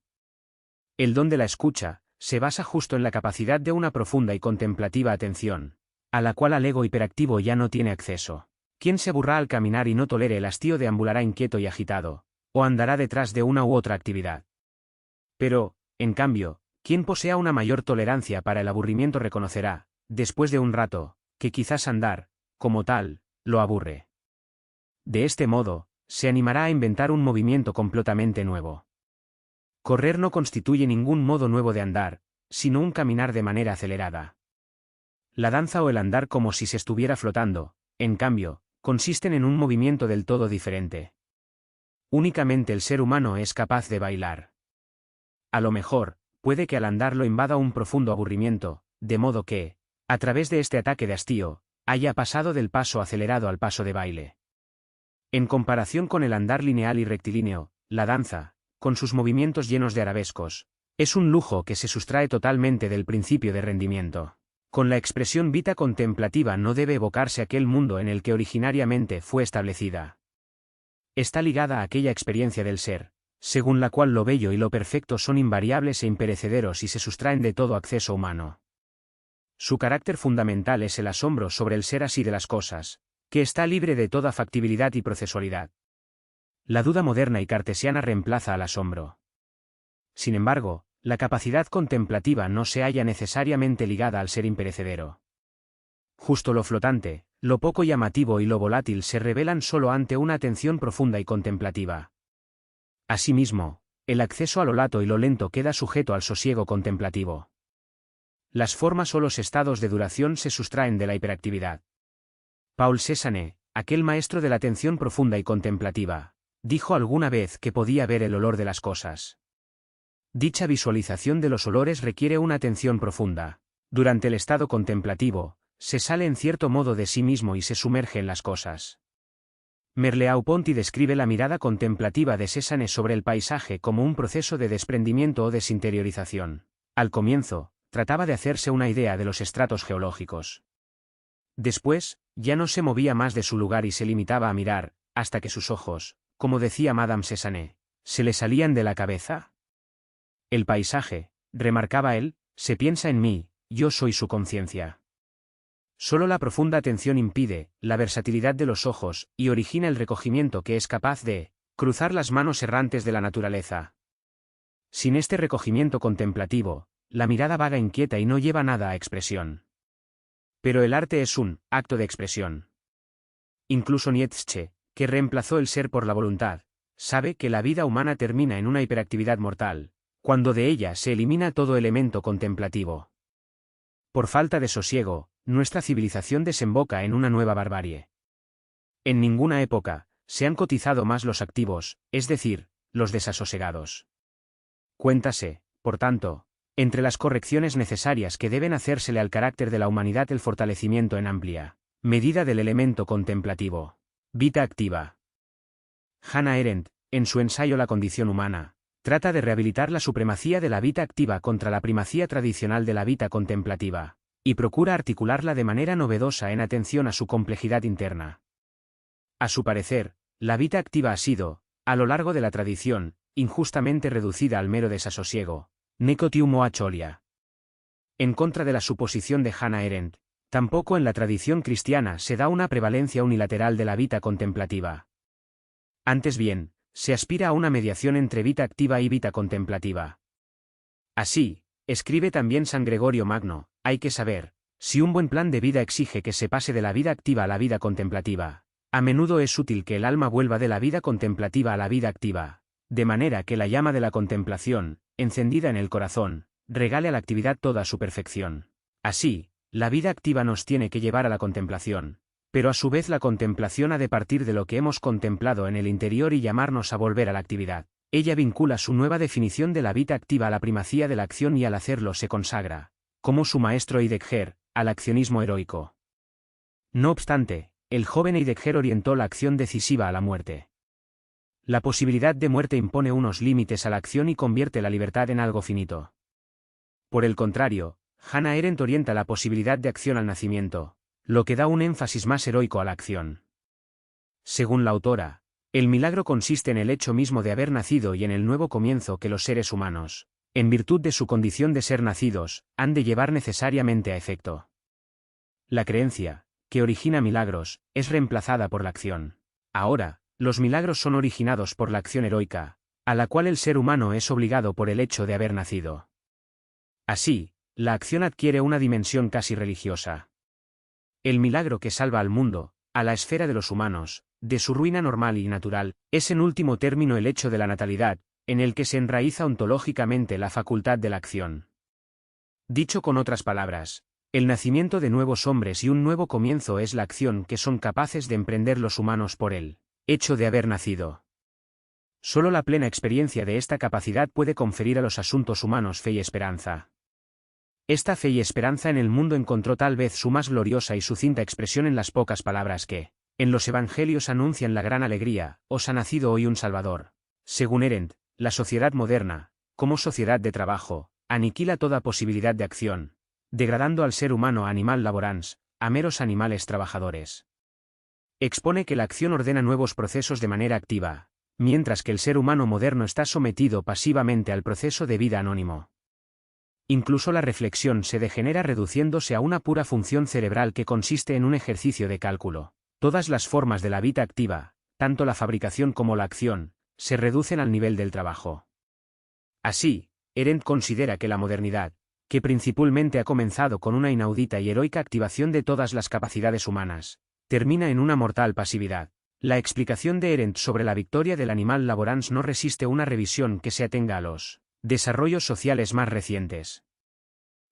El don de la escucha se basa justo en la capacidad de una profunda y contemplativa atención, a la cual el ego hiperactivo ya no tiene acceso. Quien se aburra al caminar y no tolere el hastío deambulará inquieto y agitado, o andará detrás de una u otra actividad. Pero, en cambio, quien posea una mayor tolerancia para el aburrimiento reconocerá, después de un rato, que quizás andar, como tal, lo aburre. De este modo, se animará a inventar un movimiento completamente nuevo. Correr no constituye ningún modo nuevo de andar, sino un caminar de manera acelerada. La danza o el andar como si se estuviera flotando, en cambio, consisten en un movimiento del todo diferente. Únicamente el ser humano es capaz de bailar. A lo mejor, puede que al andar lo invada un profundo aburrimiento, de modo que, a través de este ataque de hastío, haya pasado del paso acelerado al paso de baile. En comparación con el andar lineal y rectilíneo, la danza, con sus movimientos llenos de arabescos, es un lujo que se sustrae totalmente del principio de rendimiento. Con la expresión vita contemplativa no debe evocarse aquel mundo en el que originariamente fue establecida. Está ligada a aquella experiencia del ser, según la cual lo bello y lo perfecto son invariables e imperecederos y se sustraen de todo acceso humano. Su carácter fundamental es el asombro sobre el ser así de las cosas, que está libre de toda factibilidad y procesualidad. La duda moderna y cartesiana reemplaza al asombro. Sin embargo, la capacidad contemplativa no se halla necesariamente ligada al ser imperecedero. Justo lo flotante, lo poco llamativo y lo volátil se revelan solo ante una atención profunda y contemplativa. Asimismo, el acceso a lo lato y lo lento queda sujeto al sosiego contemplativo. Las formas o los estados de duración se sustraen de la hiperactividad. Paul Cézanne, aquel maestro de la atención profunda y contemplativa, dijo alguna vez que podía ver el olor de las cosas. Dicha visualización de los olores requiere una atención profunda. Durante el estado contemplativo, se sale en cierto modo de sí mismo y se sumerge en las cosas. Merleau-Ponty describe la mirada contemplativa de Cézanne sobre el paisaje como un proceso de desprendimiento o desinteriorización. Al comienzo, trataba de hacerse una idea de los estratos geológicos. Después, ya no se movía más de su lugar y se limitaba a mirar, hasta que sus ojos, como decía Madame Cézanne, se le salían de la cabeza. El paisaje, remarcaba él, se piensa en mí, yo soy su conciencia. Solo la profunda atención impide la versatilidad de los ojos y origina el recogimiento que es capaz de cruzar las manos errantes de la naturaleza. Sin este recogimiento contemplativo, la mirada vaga inquieta y no lleva nada a expresión. Pero el arte es un acto de expresión. Incluso Nietzsche, que reemplazó el ser por la voluntad, sabe que la vida humana termina en una hiperactividad mortal, cuando de ella se elimina todo elemento contemplativo. Por falta de sosiego, nuestra civilización desemboca en una nueva barbarie. En ninguna época se han cotizado más los activos, es decir, los desasosegados. Cuéntase, por tanto, entre las correcciones necesarias que deben hacérsele al carácter de la humanidad el fortalecimiento en amplia medida del elemento contemplativo. Vita activa. Hannah Arendt, en su ensayo La condición humana, trata de rehabilitar la supremacía de la vita activa contra la primacía tradicional de la vita contemplativa, y procura articularla de manera novedosa en atención a su complejidad interna. A su parecer, la vita activa ha sido, a lo largo de la tradición, injustamente reducida al mero desasosiego, necotium o acholia. En contra de la suposición de Hannah Arendt, tampoco en la tradición cristiana se da una prevalencia unilateral de la vita contemplativa. Antes bien, se aspira a una mediación entre vita activa y vita contemplativa. Así, escribe también San Gregorio Magno, hay que saber, si un buen plan de vida exige que se pase de la vida activa a la vida contemplativa, a menudo es útil que el alma vuelva de la vida contemplativa a la vida activa, de manera que la llama de la contemplación, encendida en el corazón, regale a la actividad toda su perfección. Así, la vida activa nos tiene que llevar a la contemplación, pero a su vez la contemplación ha de partir de lo que hemos contemplado en el interior y llamarnos a volver a la actividad. Ella vincula su nueva definición de la vita activa a la primacía de la acción y al hacerlo se consagra, como su maestro Heidegger, al accionismo heroico. No obstante, el joven Heidegger orientó la acción decisiva a la muerte. La posibilidad de muerte impone unos límites a la acción y convierte la libertad en algo finito. Por el contrario, Hannah Arendt orienta la posibilidad de acción al nacimiento, lo que da un énfasis más heroico a la acción. Según la autora, el milagro consiste en el hecho mismo de haber nacido y en el nuevo comienzo que los seres humanos, en virtud de su condición de ser nacidos, han de llevar necesariamente a efecto. La creencia, que origina milagros, es reemplazada por la acción. Ahora, los milagros son originados por la acción heroica, a la cual el ser humano es obligado por el hecho de haber nacido. Así, la acción adquiere una dimensión casi religiosa. El milagro que salva al mundo, a la esfera de los humanos, de su ruina normal y natural, es en último término el hecho de la natalidad, en el que se enraiza ontológicamente la facultad de la acción. Dicho con otras palabras, el nacimiento de nuevos hombres y un nuevo comienzo es la acción que son capaces de emprender los humanos por el hecho de haber nacido. Solo la plena experiencia de esta capacidad puede conferir a los asuntos humanos fe y esperanza. Esta fe y esperanza en el mundo encontró tal vez su más gloriosa y sucinta expresión en las pocas palabras que, en los evangelios anuncian la gran alegría: os ha nacido hoy un Salvador. Según Arendt, la sociedad moderna, como sociedad de trabajo, aniquila toda posibilidad de acción, degradando al ser humano a animal laborans, a meros animales trabajadores. Expone que la acción ordena nuevos procesos de manera activa, mientras que el ser humano moderno está sometido pasivamente al proceso de vida anónimo. Incluso la reflexión se degenera reduciéndose a una pura función cerebral que consiste en un ejercicio de cálculo. Todas las formas de la vida activa, tanto la fabricación como la acción, se reducen al nivel del trabajo. Así, Arendt considera que la modernidad, que principalmente ha comenzado con una inaudita y heroica activación de todas las capacidades humanas, termina en una mortal pasividad. La explicación de Arendt sobre la victoria del animal laborans no resiste una revisión que se atenga a los desarrollos sociales más recientes.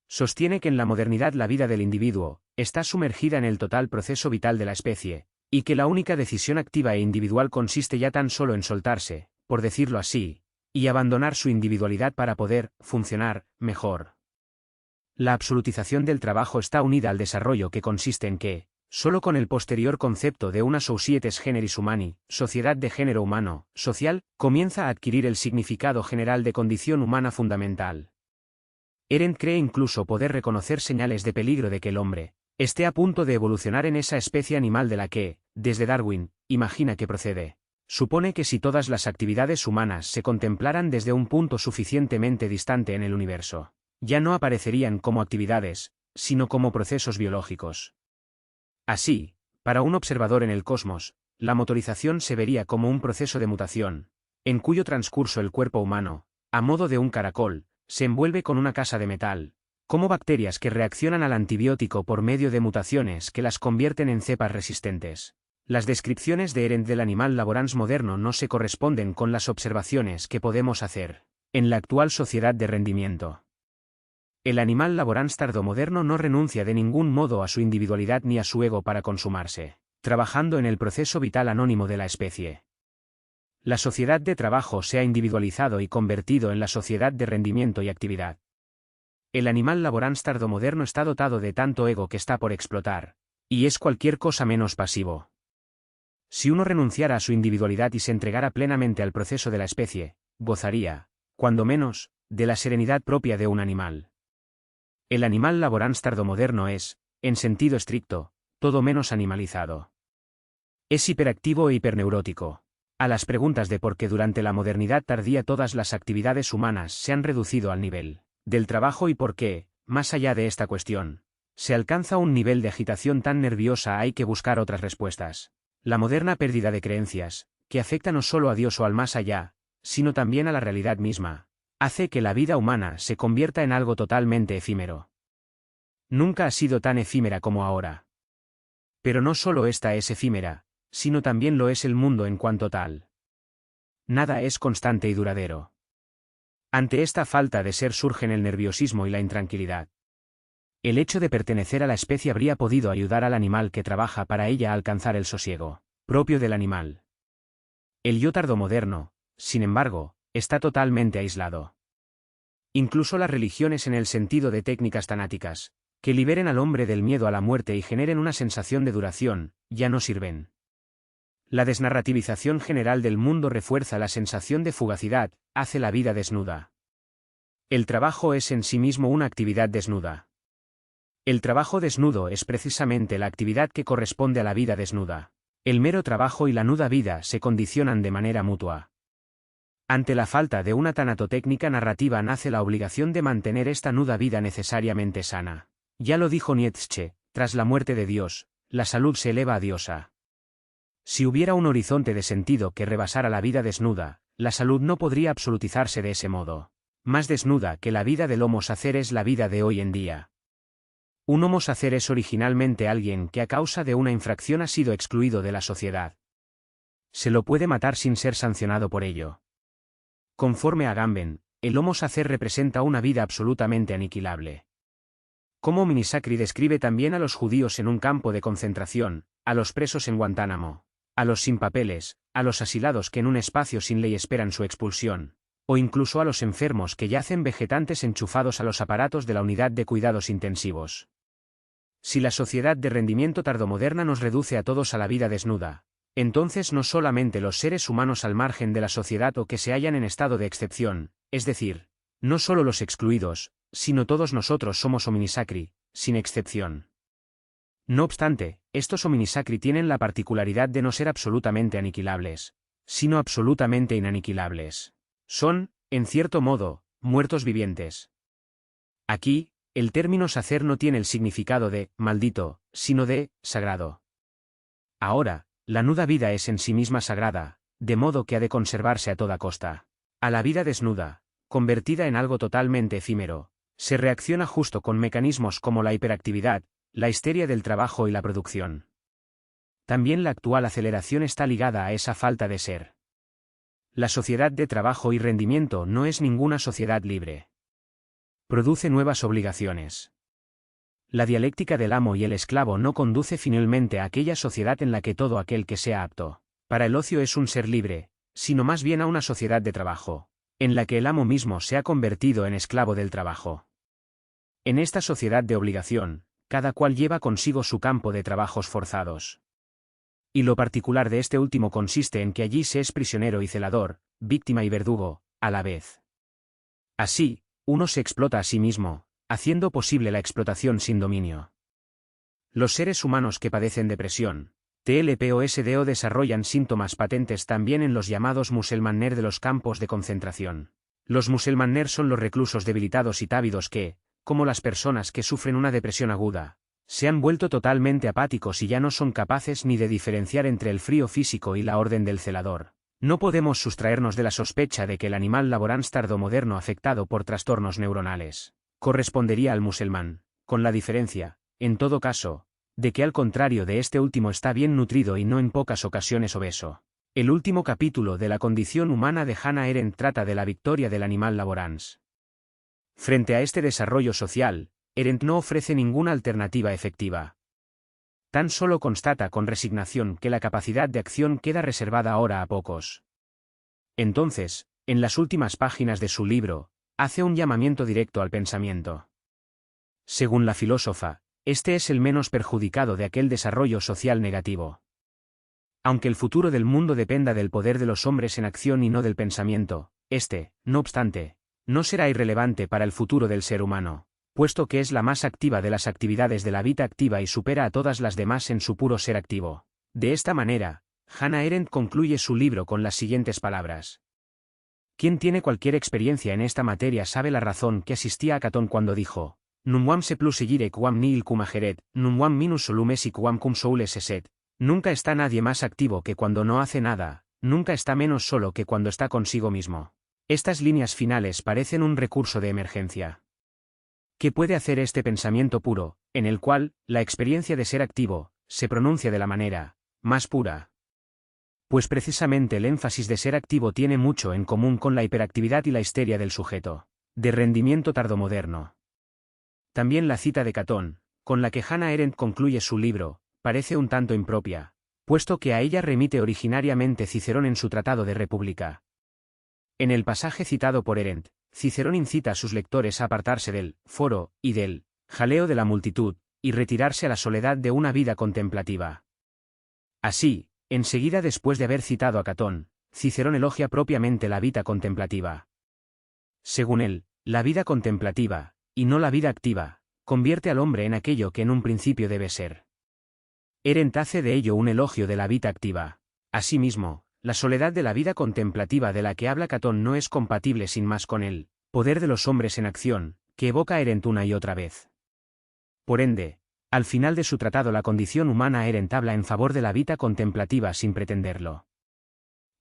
Sostiene que en la modernidad la vida del individuo está sumergida en el total proceso vital de la especie, y que la única decisión activa e individual consiste ya tan solo en soltarse, por decirlo así, y abandonar su individualidad para poder funcionar mejor. La absolutización del trabajo está unida al desarrollo que consiste en que, solo con el posterior concepto de una societas generis humani, sociedad de género humano, social, comienza a adquirir el significado general de condición humana fundamental. Arendt cree incluso poder reconocer señales de peligro de que el hombre esté a punto de evolucionar en esa especie animal de la que, desde Darwin, imagina que procede. Supone que si todas las actividades humanas se contemplaran desde un punto suficientemente distante en el universo, ya no aparecerían como actividades, sino como procesos biológicos. Así, para un observador en el cosmos, la motorización se vería como un proceso de mutación, en cuyo transcurso el cuerpo humano, a modo de un caracol, se envuelve con una casa de metal, como bacterias que reaccionan al antibiótico por medio de mutaciones que las convierten en cepas resistentes. Las descripciones de Arendt del animal laborans moderno no se corresponden con las observaciones que podemos hacer en la actual sociedad de rendimiento. El animal laborans tardomoderno no renuncia de ningún modo a su individualidad ni a su ego para consumarse, trabajando en el proceso vital anónimo de la especie. La sociedad de trabajo se ha individualizado y convertido en la sociedad de rendimiento y actividad. El animal laborans tardomoderno está dotado de tanto ego que está por explotar, y es cualquier cosa menos pasivo. Si uno renunciara a su individualidad y se entregara plenamente al proceso de la especie, gozaría, cuando menos, de la serenidad propia de un animal. El animal laborans tardomoderno es, en sentido estricto, todo menos animalizado. Es hiperactivo e hiperneurótico. A las preguntas de por qué durante la modernidad tardía todas las actividades humanas se han reducido al nivel del trabajo y por qué, más allá de esta cuestión, se alcanza un nivel de agitación tan nerviosa, hay que buscar otras respuestas. La moderna pérdida de creencias, que afecta no solo a Dios o al más allá, sino también a la realidad misma, hace que la vida humana se convierta en algo totalmente efímero. Nunca ha sido tan efímera como ahora. Pero no solo esta es efímera, sino también lo es el mundo en cuanto tal. Nada es constante y duradero. Ante esta falta de ser surgen el nerviosismo y la intranquilidad. El hecho de pertenecer a la especie habría podido ayudar al animal que trabaja para ella a alcanzar el sosiego propio del animal. El yo tardomoderno, sin embargo, está totalmente aislado. Incluso las religiones en el sentido de técnicas tanáticas, que liberen al hombre del miedo a la muerte y generen una sensación de duración, ya no sirven. La desnarrativización general del mundo refuerza la sensación de fugacidad, hace la vida desnuda. El trabajo es en sí mismo una actividad desnuda. El trabajo desnudo es precisamente la actividad que corresponde a la vida desnuda. El mero trabajo y la nuda vida se condicionan de manera mutua. Ante la falta de una tanatotécnica narrativa nace la obligación de mantener esta nuda vida necesariamente sana. Ya lo dijo Nietzsche, tras la muerte de Dios, la salud se eleva a diosa. Si hubiera un horizonte de sentido que rebasara la vida desnuda, la salud no podría absolutizarse de ese modo. Más desnuda que la vida del Homo sacer es la vida de hoy en día. Un Homo sacer es originalmente alguien que a causa de una infracción ha sido excluido de la sociedad. Se lo puede matar sin ser sancionado por ello. Conforme a Agamben, el Homo sacer representa una vida absolutamente aniquilable. Como Minisacri describe también a los judíos en un campo de concentración, a los presos en Guantánamo, a los sin papeles, a los asilados que en un espacio sin ley esperan su expulsión. o incluso a los enfermos que yacen vegetantes enchufados a los aparatos de la unidad de cuidados intensivos. Si la sociedad de rendimiento tardomoderna nos reduce a todos a la vida desnuda, entonces no solamente los seres humanos al margen de la sociedad o que se hallan en estado de excepción, es decir, no solo los excluidos, sino todos nosotros somos hominisacri, sin excepción. No obstante, estos hominisacri tienen la particularidad de no ser absolutamente aniquilables, sino absolutamente inaniquilables. Son, en cierto modo, muertos vivientes. Aquí, el término sacer no tiene el significado de maldito, sino de sagrado. Ahora, la nuda vida es en sí misma sagrada, de modo que ha de conservarse a toda costa. A la vida desnuda, convertida en algo totalmente efímero, se reacciona justo con mecanismos como la hiperactividad, la histeria del trabajo y la producción. También la actual aceleración está ligada a esa falta de ser. La sociedad de trabajo y rendimiento no es ninguna sociedad libre. Produce nuevas obligaciones. La dialéctica del amo y el esclavo no conduce finalmente a aquella sociedad en la que todo aquel que sea apto para el ocio es un ser libre, sino más bien a una sociedad de trabajo, en la que el amo mismo se ha convertido en esclavo del trabajo. En esta sociedad de obligación, cada cual lleva consigo su campo de trabajos forzados. Y lo particular de este último consiste en que allí se es prisionero y celador, víctima y verdugo, a la vez. Así, uno se explota a sí mismo, haciendo posible la explotación sin dominio. Los seres humanos que padecen depresión, TLP o SDO desarrollan síntomas patentes también en los llamados muselmanner de los campos de concentración. Los muselmanner son los reclusos debilitados y távidos que, como las personas que sufren una depresión aguda, se han vuelto totalmente apáticos y ya no son capaces ni de diferenciar entre el frío físico y la orden del celador. No podemos sustraernos de la sospecha de que el animal laborans tardomoderno afectado por trastornos neuronales correspondería al musulmán, con la diferencia, en todo caso, de que al contrario de este último está bien nutrido y no en pocas ocasiones obeso. El último capítulo de la condición humana de Hannah Arendt trata de la victoria del animal laborans. Frente a este desarrollo social, Arendt no ofrece ninguna alternativa efectiva. Tan solo constata con resignación que la capacidad de acción queda reservada ahora a pocos. Entonces, en las últimas páginas de su libro, hace un llamamiento directo al pensamiento. Según la filósofa, este es el menos perjudicado de aquel desarrollo social negativo. Aunque el futuro del mundo dependa del poder de los hombres en acción y no del pensamiento, este, no obstante, no será irrelevante para el futuro del ser humano, puesto que es la más activa de las actividades de la vida activa y supera a todas las demás en su puro ser activo. De esta manera, Hannah Arendt concluye su libro con las siguientes palabras. Quien tiene cualquier experiencia en esta materia sabe la razón que asistía a Catón cuando dijo, Numwam se plus egire quam nihil cum ageret, numwam minus solum esi quam cum soules eset. Nunca está nadie más activo que cuando no hace nada, nunca está menos solo que cuando está consigo mismo. Estas líneas finales parecen un recurso de emergencia. ¿Qué puede hacer este pensamiento puro, en el cual, la experiencia de ser activo, se pronuncia de la manera más pura? Pues precisamente el énfasis de ser activo tiene mucho en común con la hiperactividad y la histeria del sujeto, de rendimiento tardomoderno. También la cita de Catón, con la que Hannah Arendt concluye su libro, parece un tanto impropia, puesto que a ella remite originariamente Cicerón en su Tratado de República. En el pasaje citado por Arendt, Cicerón incita a sus lectores a apartarse del foro y del jaleo de la multitud, y retirarse a la soledad de una vida contemplativa. Así, enseguida después de haber citado a Catón, Cicerón elogia propiamente la vida contemplativa. Según él, la vida contemplativa, y no la vida activa, convierte al hombre en aquello que en un principio debe ser. Arendt hace de ello un elogio de la vida activa. Asimismo, la soledad de la vida contemplativa de la que habla Catón no es compatible sin más con el poder de los hombres en acción, que evoca Arendt una y otra vez. Por ende, al final de su tratado La condición humana, Arendt habla en favor de la vida contemplativa sin pretenderlo.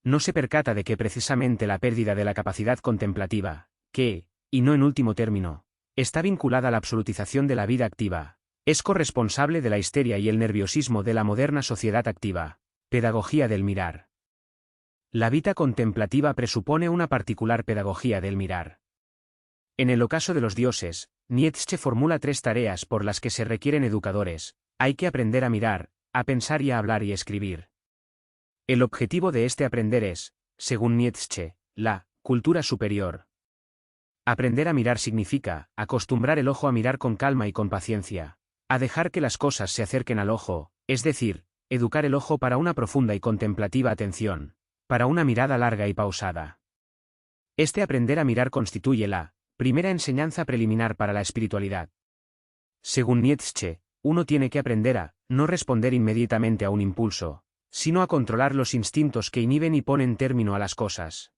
No se percata de que precisamente la pérdida de la capacidad contemplativa, que, y no en último término, está vinculada a la absolutización de la vida activa, es corresponsable de la histeria y el nerviosismo de la moderna sociedad activa. Pedagogía del mirar. La vida contemplativa presupone una particular pedagogía del mirar. En el ocaso de los dioses, Nietzsche formula 3 tareas por las que se requieren educadores: hay que aprender a mirar, a pensar y a hablar y escribir. El objetivo de este aprender es, según Nietzsche, la Cultura superior. Aprender a mirar significa acostumbrar el ojo a mirar con calma y con paciencia, a dejar que las cosas se acerquen al ojo, es decir, educar el ojo para una profunda y contemplativa atención, para una mirada larga y pausada. Este aprender a mirar constituye la primera enseñanza preliminar para la espiritualidad. Según Nietzsche, uno tiene que aprender a no responder inmediatamente a un impulso, sino a controlar los instintos que inhiben y ponen término a las cosas.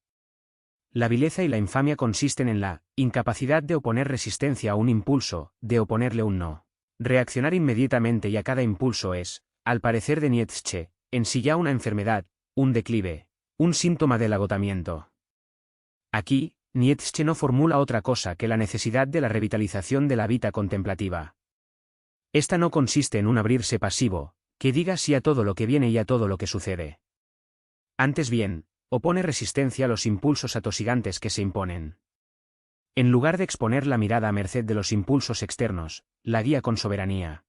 La vileza y la infamia consisten en la incapacidad de oponer resistencia a un impulso, de oponerle un no. Reaccionar inmediatamente y a cada impulso es, al parecer de Nietzsche, en sí ya una enfermedad, un declive, un síntoma del agotamiento. Aquí, Nietzsche no formula otra cosa que la necesidad de la revitalización de la vida contemplativa. Esta no consiste en un abrirse pasivo, que diga sí a todo lo que viene y a todo lo que sucede. Antes bien, opone resistencia a los impulsos atosigantes que se imponen. En lugar de exponer la mirada a merced de los impulsos externos, la guía con soberanía.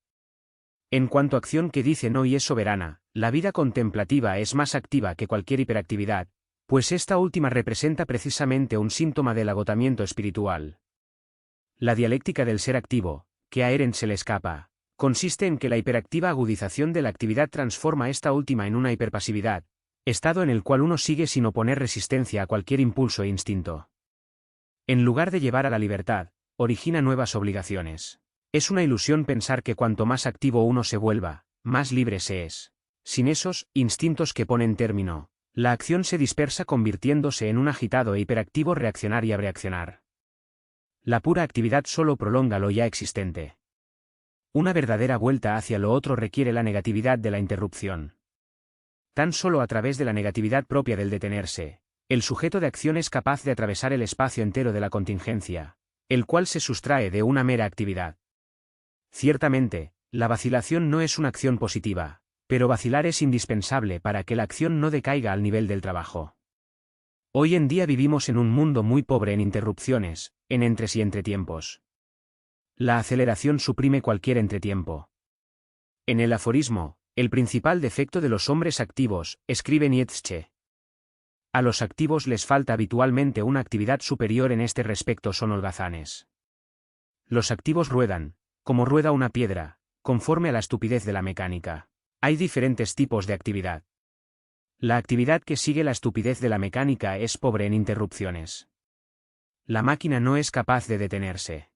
En cuanto a acción que dice no y es soberana, la vida contemplativa es más activa que cualquier hiperactividad, pues esta última representa precisamente un síntoma del agotamiento espiritual. La dialéctica del ser activo, que a Arendt se le escapa, consiste en que la hiperactiva agudización de la actividad transforma esta última en una hiperpasividad, estado en el cual uno sigue sin oponer resistencia a cualquier impulso e instinto. En lugar de llevar a la libertad, origina nuevas obligaciones. Es una ilusión pensar que cuanto más activo uno se vuelva, más libre se es. Sin esos instintos que ponen término, la acción se dispersa convirtiéndose en un agitado e hiperactivo reaccionar y abreaccionar. La pura actividad solo prolonga lo ya existente. Una verdadera vuelta hacia lo otro requiere la negatividad de la interrupción. Tan solo a través de la negatividad propia del detenerse, el sujeto de acción es capaz de atravesar el espacio entero de la contingencia, el cual se sustrae de una mera actividad. Ciertamente, la vacilación no es una acción positiva, pero vacilar es indispensable para que la acción no decaiga al nivel del trabajo. Hoy en día vivimos en un mundo muy pobre en interrupciones, en entres y entretiempos. La aceleración suprime cualquier entretiempo. En el aforismo, el principal defecto de los hombres activos, escribe Nietzsche. A los activos les falta habitualmente una actividad superior en este respecto, son holgazanes. Los activos ruedan, como rueda una piedra, conforme a la estupidez de la mecánica. Hay diferentes tipos de actividad. La actividad que sigue la estupidez de la mecánica es pobre en interrupciones. La máquina no es capaz de detenerse.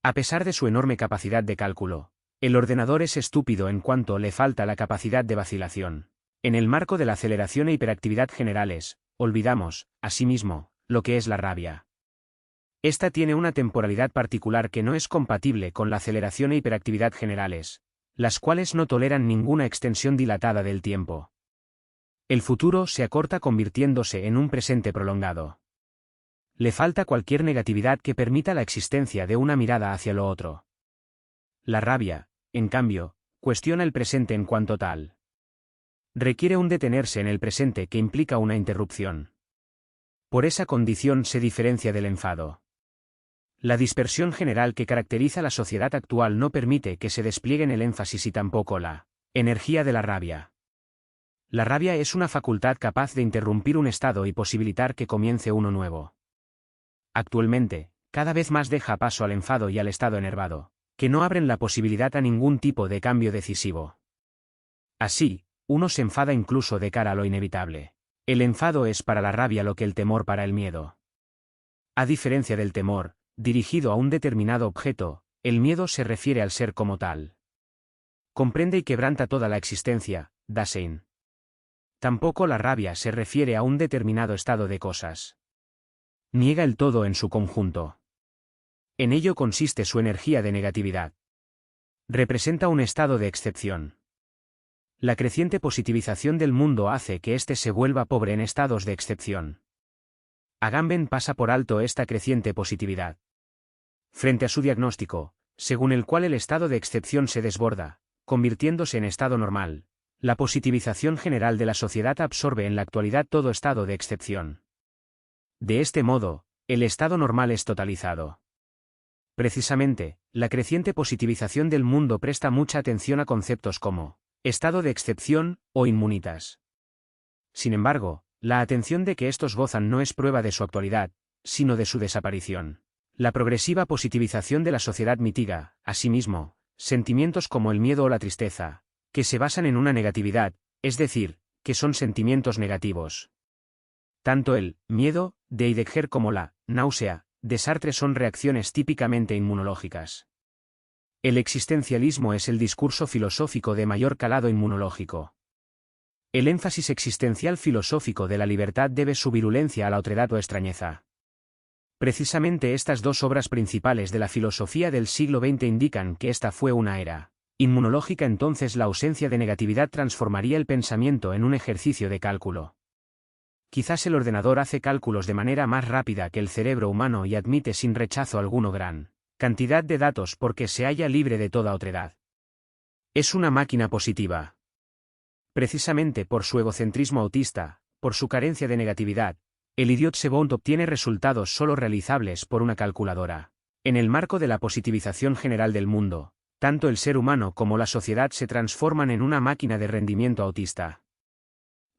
A pesar de su enorme capacidad de cálculo, el ordenador es estúpido en cuanto le falta la capacidad de vacilación. En el marco de la aceleración e hiperactividad generales, olvidamos, asimismo, lo que es la rabia. Esta tiene una temporalidad particular que no es compatible con la aceleración e hiperactividad generales, las cuales no toleran ninguna extensión dilatada del tiempo. El futuro se acorta convirtiéndose en un presente prolongado. Le falta cualquier negatividad que permita la existencia de una mirada hacia lo otro. La rabia, en cambio, cuestiona el presente en cuanto tal. Requiere un detenerse en el presente que implica una interrupción. Por esa condición se diferencia del enfado. La dispersión general que caracteriza la sociedad actual no permite que se desplieguen el énfasis y tampoco la energía de la rabia. La rabia es una facultad capaz de interrumpir un estado y posibilitar que comience uno nuevo. Actualmente, cada vez más deja paso al enfado y al estado enervado, que no abren la posibilidad a ningún tipo de cambio decisivo. Así, uno se enfada incluso de cara a lo inevitable. El enfado es para la rabia lo que el temor para el miedo. A diferencia del temor, dirigido a un determinado objeto, el miedo se refiere al ser como tal. Comprende y quebranta toda la existencia, Dasein. Tampoco la rabia se refiere a un determinado estado de cosas. Niega el todo en su conjunto. En ello consiste su energía de negatividad. Representa un estado de excepción. La creciente positivización del mundo hace que éste se vuelva pobre en estados de excepción. Agamben pasa por alto esta creciente positividad. Frente a su diagnóstico, según el cual el estado de excepción se desborda, convirtiéndose en estado normal, la positivización general de la sociedad absorbe en la actualidad todo estado de excepción. De este modo, el estado normal es totalizado. Precisamente, la creciente positivización del mundo presta mucha atención a conceptos como estado de excepción o inmunitas. Sin embargo, La atención de que estos gozan no es prueba de su actualidad, sino de su desaparición. La progresiva positivización de la sociedad mitiga, asimismo, sentimientos como el miedo o la tristeza, que se basan en una negatividad, es decir, que son sentimientos negativos. Tanto el miedo de Heidegger como la náusea de Sartre son reacciones típicamente inmunológicas. El existencialismo es el discurso filosófico de mayor calado inmunológico. El énfasis existencial filosófico de la libertad debe su virulencia a la otredad o extrañeza. Precisamente estas dos obras principales de la filosofía del siglo XX indican que esta fue una era inmunológica. Entonces la ausencia de negatividad transformaría el pensamiento en un ejercicio de cálculo. Quizás el ordenador hace cálculos de manera más rápida que el cerebro humano y admite sin rechazo alguno gran cantidad de datos porque se halla libre de toda otredad. Es una máquina positiva. Precisamente por su egocentrismo autista, por su carencia de negatividad, el idiot savant obtiene resultados solo realizables por una calculadora. En el marco de la positivización general del mundo, tanto el ser humano como la sociedad se transforman en una máquina de rendimiento autista.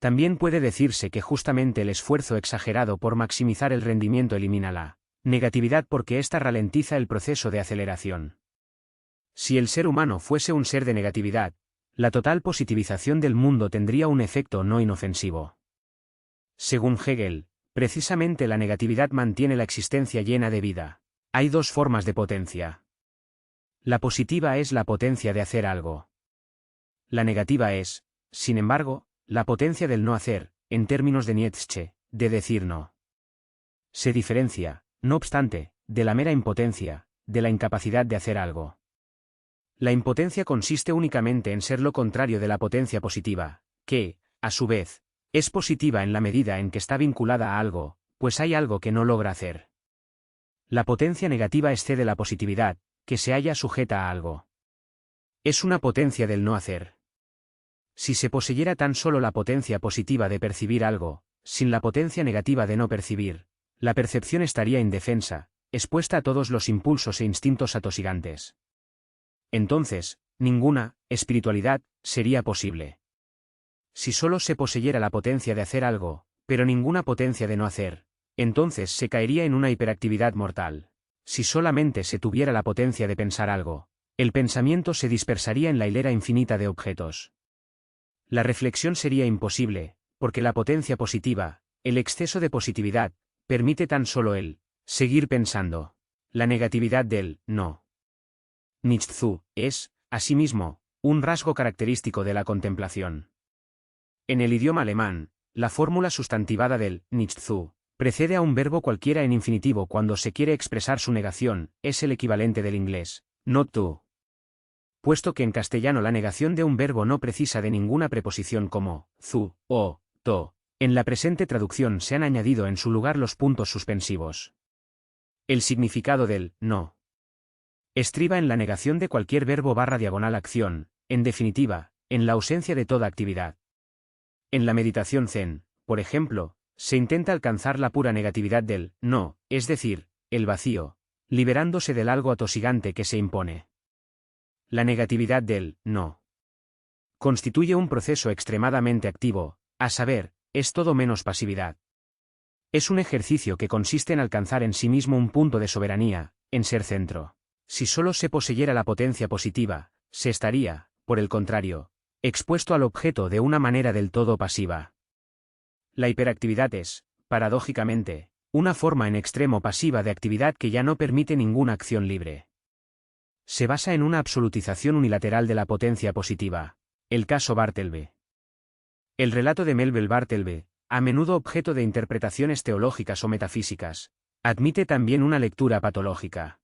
También puede decirse que justamente el esfuerzo exagerado por maximizar el rendimiento elimina la negatividad porque ésta ralentiza el proceso de aceleración. Si el ser humano fuese un ser de negatividad, la total positivización del mundo tendría un efecto no inofensivo. Según Hegel, precisamente la negatividad mantiene la existencia llena de vida. Hay dos formas de potencia. La positiva es la potencia de hacer algo. La negativa es, sin embargo, la potencia del no hacer, en términos de Nietzsche, de decir no. Se diferencia, no obstante, de la mera impotencia, de la incapacidad de hacer algo. La impotencia consiste únicamente en ser lo contrario de la potencia positiva, que, a su vez, es positiva en la medida en que está vinculada a algo, pues hay algo que no logra hacer. La potencia negativa excede la positividad, que se halla sujeta a algo. Es una potencia del no hacer. Si se poseyera tan solo la potencia positiva de percibir algo, sin la potencia negativa de no percibir, la percepción estaría indefensa, expuesta a todos los impulsos e instintos atosigantes. Entonces, ninguna espiritualidad sería posible. Si solo se poseyera la potencia de hacer algo, pero ninguna potencia de no hacer, entonces se caería en una hiperactividad mortal. Si solamente se tuviera la potencia de pensar algo, el pensamiento se dispersaría en la hilera infinita de objetos. La reflexión sería imposible, porque la potencia positiva, el exceso de positividad, permite tan solo el seguir pensando. La negatividad del no. Nichtzu es, asimismo, un rasgo característico de la contemplación. En el idioma alemán, la fórmula sustantivada del Nichtzu precede a un verbo cualquiera en infinitivo cuando se quiere expresar su negación, es el equivalente del inglés not to. Puesto que en castellano la negación de un verbo no precisa de ninguna preposición como zu o to, en la presente traducción se han añadido en su lugar los puntos suspensivos. El significado del no estriba en la negación de cualquier verbo / acción, en definitiva, en la ausencia de toda actividad. En la meditación zen, por ejemplo, se intenta alcanzar la pura negatividad del no, es decir, el vacío, liberándose del algo atosigante que se impone. La negatividad del no constituye un proceso extremadamente activo, a saber, es todo menos pasividad. Es un ejercicio que consiste en alcanzar en sí mismo un punto de soberanía, en ser centro. Si solo se poseyera la potencia positiva, se estaría, por el contrario, expuesto al objeto de una manera del todo pasiva. La hiperactividad es, paradójicamente, una forma en extremo pasiva de actividad que ya no permite ninguna acción libre. Se basa en una absolutización unilateral de la potencia positiva. El caso Bartleby. El relato de Melville Bartleby, a menudo objeto de interpretaciones teológicas o metafísicas, admite también una lectura patológica.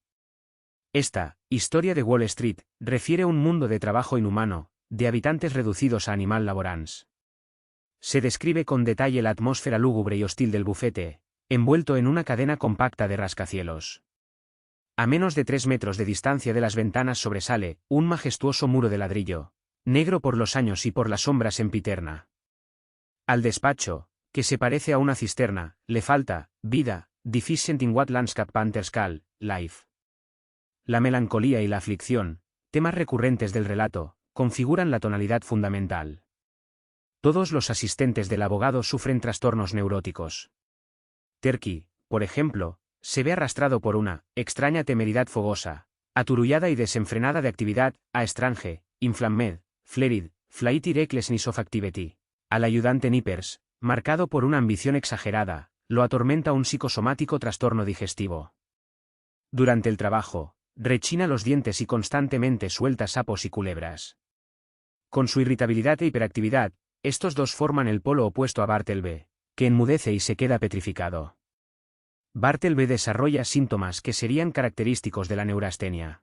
Esta historia de Wall Street refiere un mundo de trabajo inhumano, de habitantes reducidos a animal laborans. Se describe con detalle la atmósfera lúgubre y hostil del bufete, envuelto en una cadena compacta de rascacielos. A menos de 3 metros de distancia de las ventanas sobresale un majestuoso muro de ladrillo, negro por los años y por las sombras sempiterna. Al despacho, que se parece a una cisterna, le falta vida, deficient in what landscape painters call life. La melancolía y la aflicción, temas recurrentes del relato, configuran la tonalidad fundamental. Todos los asistentes del abogado sufren trastornos neuróticos. Terky, por ejemplo, se ve arrastrado por una extraña temeridad fogosa, aturullada y desenfrenada de actividad, a estrange, inflammed, flared, flighty recklessness of activity. Al ayudante Nippers, marcado por una ambición exagerada, lo atormenta un psicosomático trastorno digestivo. Durante el trabajo, rechina los dientes y constantemente suelta sapos y culebras. Con su irritabilidad e hiperactividad, estos dos forman el polo opuesto a Bartleby, que enmudece y se queda petrificado. Bartleby desarrolla síntomas que serían característicos de la neurastenia.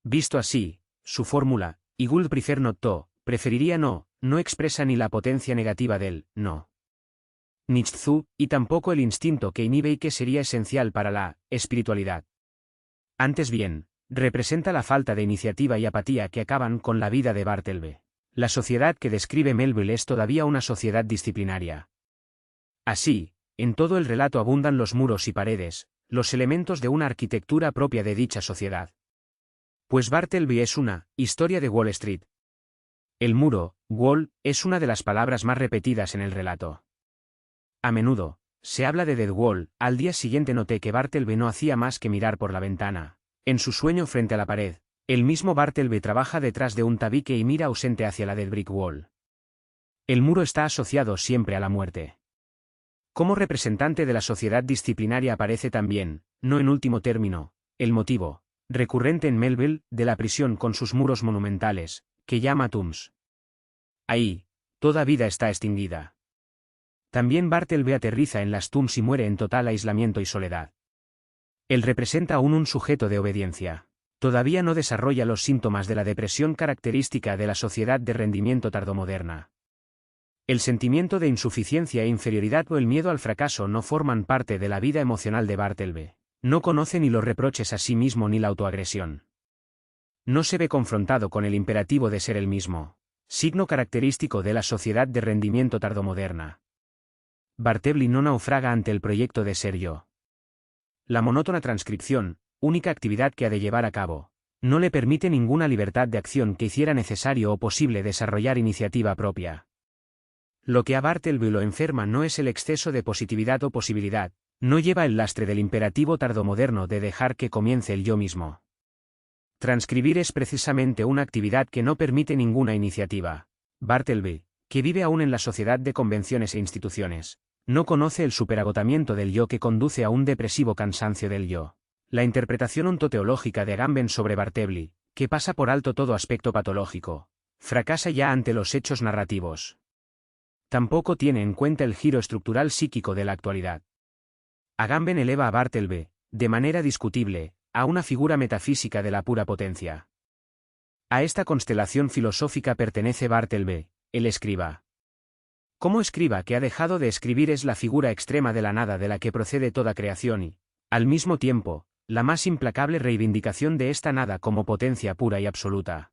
Visto así, su fórmula, I would prefer not to, preferiría no expresa ni la potencia negativa del no. Nicht zu, y tampoco el instinto que inhibe y que sería esencial para la espiritualidad. Antes bien, representa la falta de iniciativa y apatía que acaban con la vida de Bartleby. La sociedad que describe Melville es todavía una sociedad disciplinaria. Así, en todo el relato abundan los muros y paredes, los elementos de una arquitectura propia de dicha sociedad. Pues Bartleby es una historia de Wall Street. El muro, wall, es una de las palabras más repetidas en el relato. A menudo, se habla de Dead Wall. Al día siguiente noté que Bartleby no hacía más que mirar por la ventana. En su sueño frente a la pared, el mismo Bartleby trabaja detrás de un tabique y mira ausente hacia la Dead Brick Wall. El muro está asociado siempre a la muerte. Como representante de la sociedad disciplinaria aparece también, no en último término, el motivo, recurrente en Melville, de la prisión con sus muros monumentales, que llama tombs. Ahí, toda vida está extinguida. También Bartleby aterriza en las tombs y muere en total aislamiento y soledad. Él representa aún un sujeto de obediencia. Todavía no desarrolla los síntomas de la depresión característica de la sociedad de rendimiento tardomoderna. El sentimiento de insuficiencia e inferioridad o el miedo al fracaso no forman parte de la vida emocional de Bartleby. No conoce ni los reproches a sí mismo ni la autoagresión. No se ve confrontado con el imperativo de ser el mismo, signo característico de la sociedad de rendimiento tardomoderna. Bartleby no naufraga ante el proyecto de ser yo. La monótona transcripción, única actividad que ha de llevar a cabo, no le permite ninguna libertad de acción que hiciera necesario o posible desarrollar iniciativa propia. Lo que a Bartleby lo enferma no es el exceso de positividad o posibilidad, no lleva el lastre del imperativo tardomoderno de dejar que comience el yo mismo. Transcribir es precisamente una actividad que no permite ninguna iniciativa. Bartleby, que vive aún en la sociedad de convenciones e instituciones, no conoce el superagotamiento del yo que conduce a un depresivo cansancio del yo. La interpretación ontoteológica de Agamben sobre Bartleby, que pasa por alto todo aspecto patológico, fracasa ya ante los hechos narrativos. Tampoco tiene en cuenta el giro estructural psíquico de la actualidad. Agamben eleva a Bartleby, de manera discutible, a una figura metafísica de la pura potencia. A esta constelación filosófica pertenece Bartleby, el escriba. Como escriba que ha dejado de escribir es la figura extrema de la nada de la que procede toda creación y, al mismo tiempo, la más implacable reivindicación de esta nada como potencia pura y absoluta.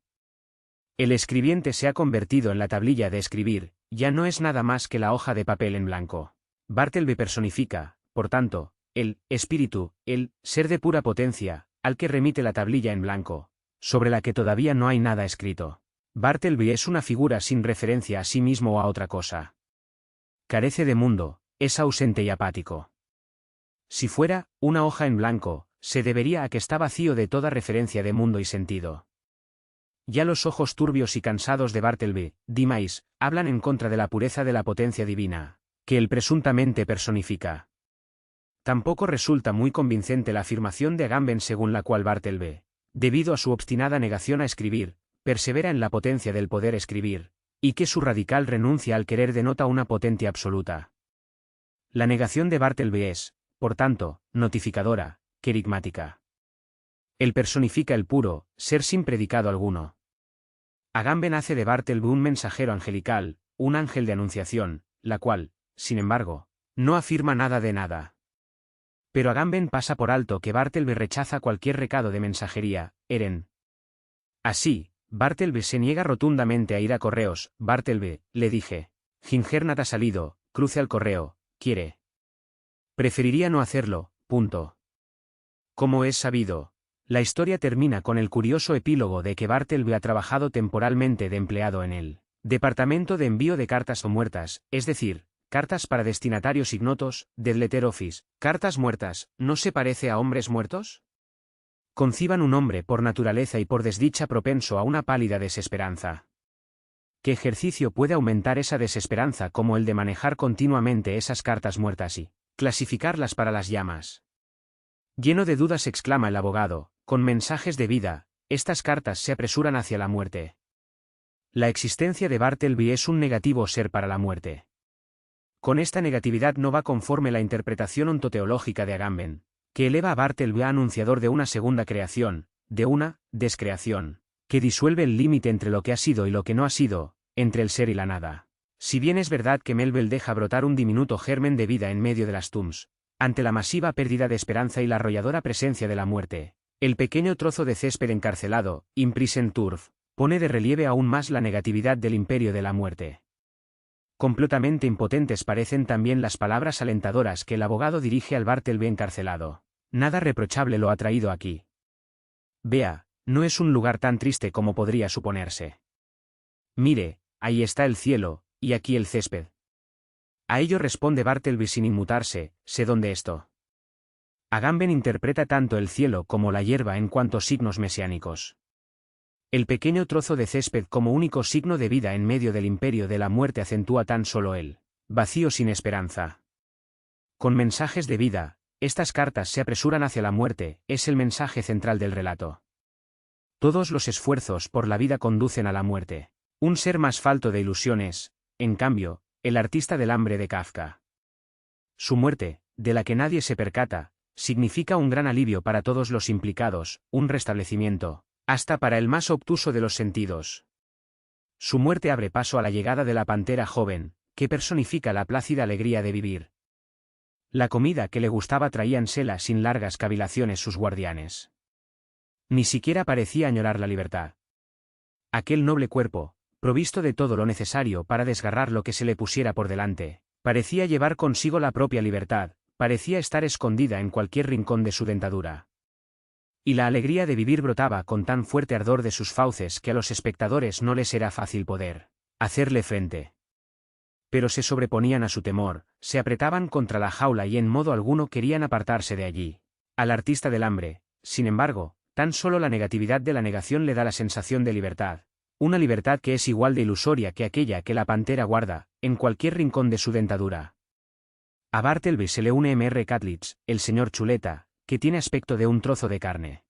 El escribiente se ha convertido en la tablilla de escribir, ya no es nada más que la hoja de papel en blanco. Bartleby personifica, por tanto, el espíritu, el ser de pura potencia, al que remite la tablilla en blanco, sobre la que todavía no hay nada escrito. Bartleby es una figura sin referencia a sí mismo o a otra cosa. Carece de mundo, es ausente y apático. Si fuera una hoja en blanco, se debería a que está vacío de toda referencia de mundo y sentido. Ya los ojos turbios y cansados de Bartleby, Dimais, hablan en contra de la pureza de la potencia divina, que él presuntamente personifica. Tampoco resulta muy convincente la afirmación de Agamben según la cual Bartleby, debido a su obstinada negación a escribir, persevera en la potencia del poder escribir, y que su radical renuncia al querer denota una potencia absoluta. La negación de Bartleby es, por tanto, notificadora, querigmática. Él personifica el puro ser sin predicado alguno. Agamben hace de Bartleby un mensajero angelical, un ángel de anunciación, la cual, sin embargo, no afirma nada de nada. Pero Agamben pasa por alto que Bartleby rechaza cualquier recado de mensajería, Eren. Así, Bartleby se niega rotundamente a ir a correos. Bartleby, le dije. Gingernat ha salido, cruce al correo, quiere. Preferiría no hacerlo, punto. Como es sabido, la historia termina con el curioso epílogo de que Bartleby ha trabajado temporalmente de empleado en el Departamento de envío de cartas o muertas, es decir, cartas para destinatarios ignotos, Dead Letter Office, cartas muertas, ¿no se parece a hombres muertos? Conciban un hombre por naturaleza y por desdicha propenso a una pálida desesperanza. ¿Qué ejercicio puede aumentar esa desesperanza como el de manejar continuamente esas cartas muertas y clasificarlas para las llamas? Lleno de dudas exclama el abogado, con mensajes de vida, estas cartas se apresuran hacia la muerte. La existencia de Bartleby es un negativo ser para la muerte. Con esta negatividad no va conforme la interpretación ontoteológica de Agamben, que eleva a Bartleby a anunciador de una segunda creación, de una descreación, que disuelve el límite entre lo que ha sido y lo que no ha sido, entre el ser y la nada. Si bien es verdad que Melville deja brotar un diminuto germen de vida en medio de las Tombs, ante la masiva pérdida de esperanza y la arrolladora presencia de la muerte, el pequeño trozo de césped encarcelado, imprisoned turf, pone de relieve aún más la negatividad del imperio de la muerte. Completamente impotentes parecen también las palabras alentadoras que el abogado dirige al Bartleby encarcelado. Nada reprochable lo ha traído aquí. Vea, no es un lugar tan triste como podría suponerse. Mire, ahí está el cielo, y aquí el césped. A ello responde Bartleby sin inmutarse, sé dónde esto. Agamben interpreta tanto el cielo como la hierba en cuanto signos mesiánicos. El pequeño trozo de césped como único signo de vida en medio del imperio de la muerte acentúa tan solo el vacío sin esperanza. Con mensajes de vida, estas cartas se apresuran hacia la muerte, es el mensaje central del relato. Todos los esfuerzos por la vida conducen a la muerte. Un ser más falto de ilusiones, en cambio, el artista del hambre de Kafka. Su muerte, de la que nadie se percata, significa un gran alivio para todos los implicados, un restablecimiento, hasta para el más obtuso de los sentidos. Su muerte abre paso a la llegada de la pantera joven, que personifica la plácida alegría de vivir. La comida que le gustaba traía en sela sin largas cavilaciones sus guardianes. Ni siquiera parecía añorar la libertad. Aquel noble cuerpo, provisto de todo lo necesario para desgarrar lo que se le pusiera por delante, parecía llevar consigo la propia libertad, parecía estar escondida en cualquier rincón de su dentadura. Y la alegría de vivir brotaba con tan fuerte ardor de sus fauces que a los espectadores no les era fácil poder hacerle frente. Pero se sobreponían a su temor, se apretaban contra la jaula y en modo alguno querían apartarse de allí. Al artista del hambre, sin embargo, tan solo la negatividad de la negación le da la sensación de libertad, una libertad que es igual de ilusoria que aquella que la pantera guarda, en cualquier rincón de su dentadura. A Bartleby se le une M.R. Catlitz, el señor Chuleta, que tiene aspecto de un trozo de carne.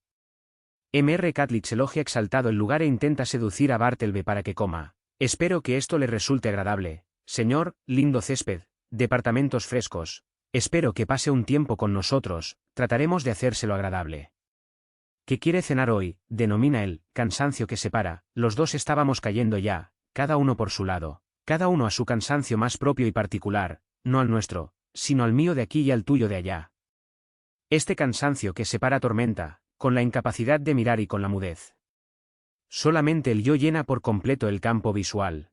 M.R. Catlitz elogia exaltado el lugar e intenta seducir a Bartleby para que coma. Espero que esto le resulte agradable, señor, lindo césped, departamentos frescos. Espero que pase un tiempo con nosotros, trataremos de hacérselo agradable. ¿Qué quiere cenar hoy?, denomina él, cansancio que separa, los dos estábamos cayendo ya, cada uno por su lado, cada uno a su cansancio más propio y particular, no al nuestro, sino al mío de aquí y al tuyo de allá. Este cansancio que separa tormenta, con la incapacidad de mirar y con la mudez. Solamente el yo llena por completo el campo visual.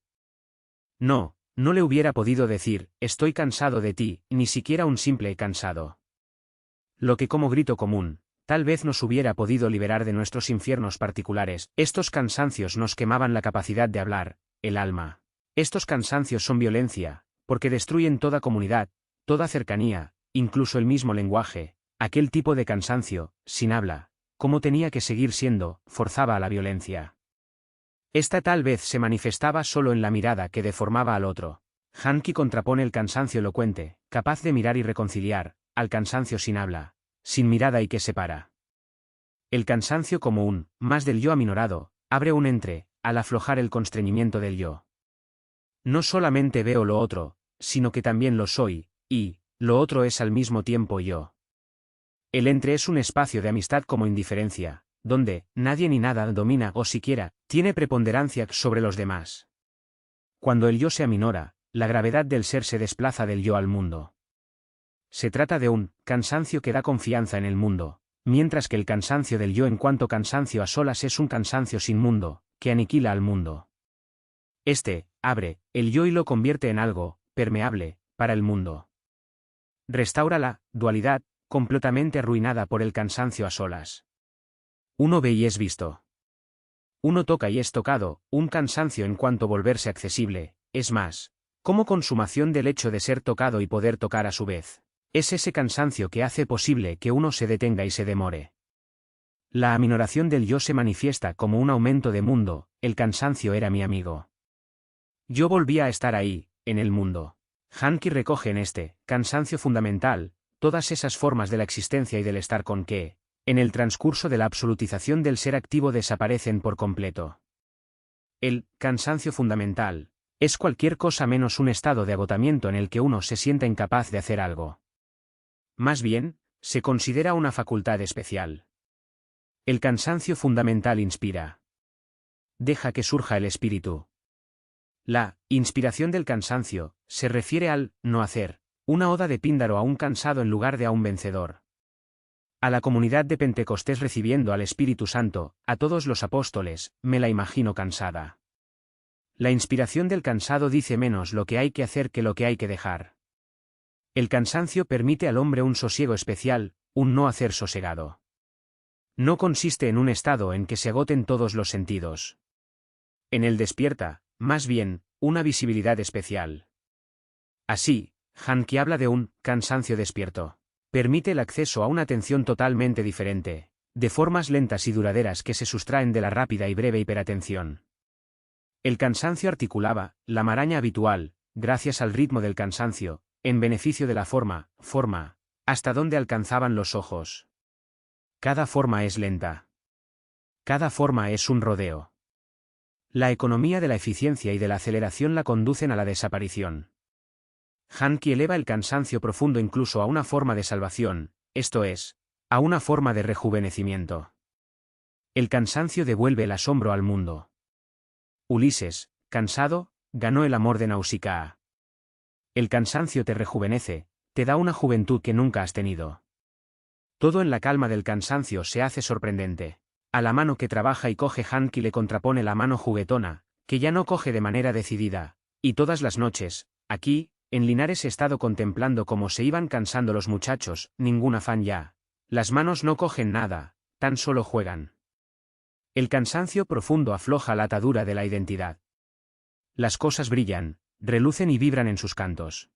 No, no le hubiera podido decir, estoy cansado de ti, ni siquiera un simple cansado. Lo que como grito común, tal vez nos hubiera podido liberar de nuestros infiernos particulares, estos cansancios nos quemaban la capacidad de hablar, el alma. Estos cansancios son violencia, porque destruyen toda comunidad, toda cercanía, incluso el mismo lenguaje. Aquel tipo de cansancio, sin habla, como tenía que seguir siendo, forzaba a la violencia. Esta tal vez se manifestaba solo en la mirada que deformaba al otro. Hanke contrapone el cansancio elocuente, capaz de mirar y reconciliar, al cansancio sin habla, sin mirada y que separa. El cansancio como un, más del yo aminorado, abre un entre, al aflojar el constreñimiento del yo. No solamente veo lo otro, sino que también lo soy, y, lo otro es al mismo tiempo yo. El entre es un espacio de amistad como indiferencia, donde nadie ni nada domina o siquiera tiene preponderancia sobre los demás. Cuando el yo se aminora, la gravedad del ser se desplaza del yo al mundo. Se trata de un cansancio que da confianza en el mundo, mientras que el cansancio del yo en cuanto cansancio a solas es un cansancio sin mundo, que aniquila al mundo. Este abre el yo y lo convierte en algo permeable para el mundo. Restaura la dualidad, completamente arruinada por el cansancio a solas. Uno ve y es visto. Uno toca y es tocado, un cansancio en cuanto volverse accesible, es más, como consumación del hecho de ser tocado y poder tocar a su vez. Es ese cansancio que hace posible que uno se detenga y se demore. La aminoración del yo se manifiesta como un aumento de mundo, el cansancio era mi amigo. Yo volvía a estar ahí, en el mundo. Hanki recoge en este cansancio fundamental todas esas formas de la existencia y del estar con que, en el transcurso de la absolutización del ser activo desaparecen por completo. El cansancio fundamental es cualquier cosa menos un estado de agotamiento en el que uno se sienta incapaz de hacer algo. Más bien, se considera una facultad especial. El cansancio fundamental inspira. Deja que surja el espíritu. La inspiración del cansancio se refiere al no hacer, una oda de Píndaro a un cansado en lugar de a un vencedor. A la comunidad de Pentecostés recibiendo al Espíritu Santo, a todos los apóstoles, me la imagino cansada. La inspiración del cansado dice menos lo que hay que hacer que lo que hay que dejar. El cansancio permite al hombre un sosiego especial, un no hacer sosegado. No consiste en un estado en que se agoten todos los sentidos. En él despierta, más bien, una visibilidad especial. Así, Hanki habla de un cansancio despierto. Permite el acceso a una atención totalmente diferente, de formas lentas y duraderas que se sustraen de la rápida y breve hiperatención. El cansancio articulaba la maraña habitual, gracias al ritmo del cansancio, en beneficio de la forma, hasta donde alcanzaban los ojos. Cada forma es lenta. Cada forma es un rodeo. La economía de la eficiencia y de la aceleración la conducen a la desaparición. Hanki eleva el cansancio profundo incluso a una forma de salvación, esto es, a una forma de rejuvenecimiento. El cansancio devuelve el asombro al mundo. Ulises, cansado, ganó el amor de Nausicaa. El cansancio te rejuvenece, te da una juventud que nunca has tenido. Todo en la calma del cansancio se hace sorprendente. A la mano que trabaja y coge Hanki le contrapone la mano juguetona, que ya no coge de manera decidida, y todas las noches, aquí, en Linares he estado contemplando cómo se iban cansando los muchachos, ningún afán ya. Las manos no cogen nada, tan solo juegan. El cansancio profundo afloja la atadura de la identidad. Las cosas brillan, relucen y vibran en sus cantos.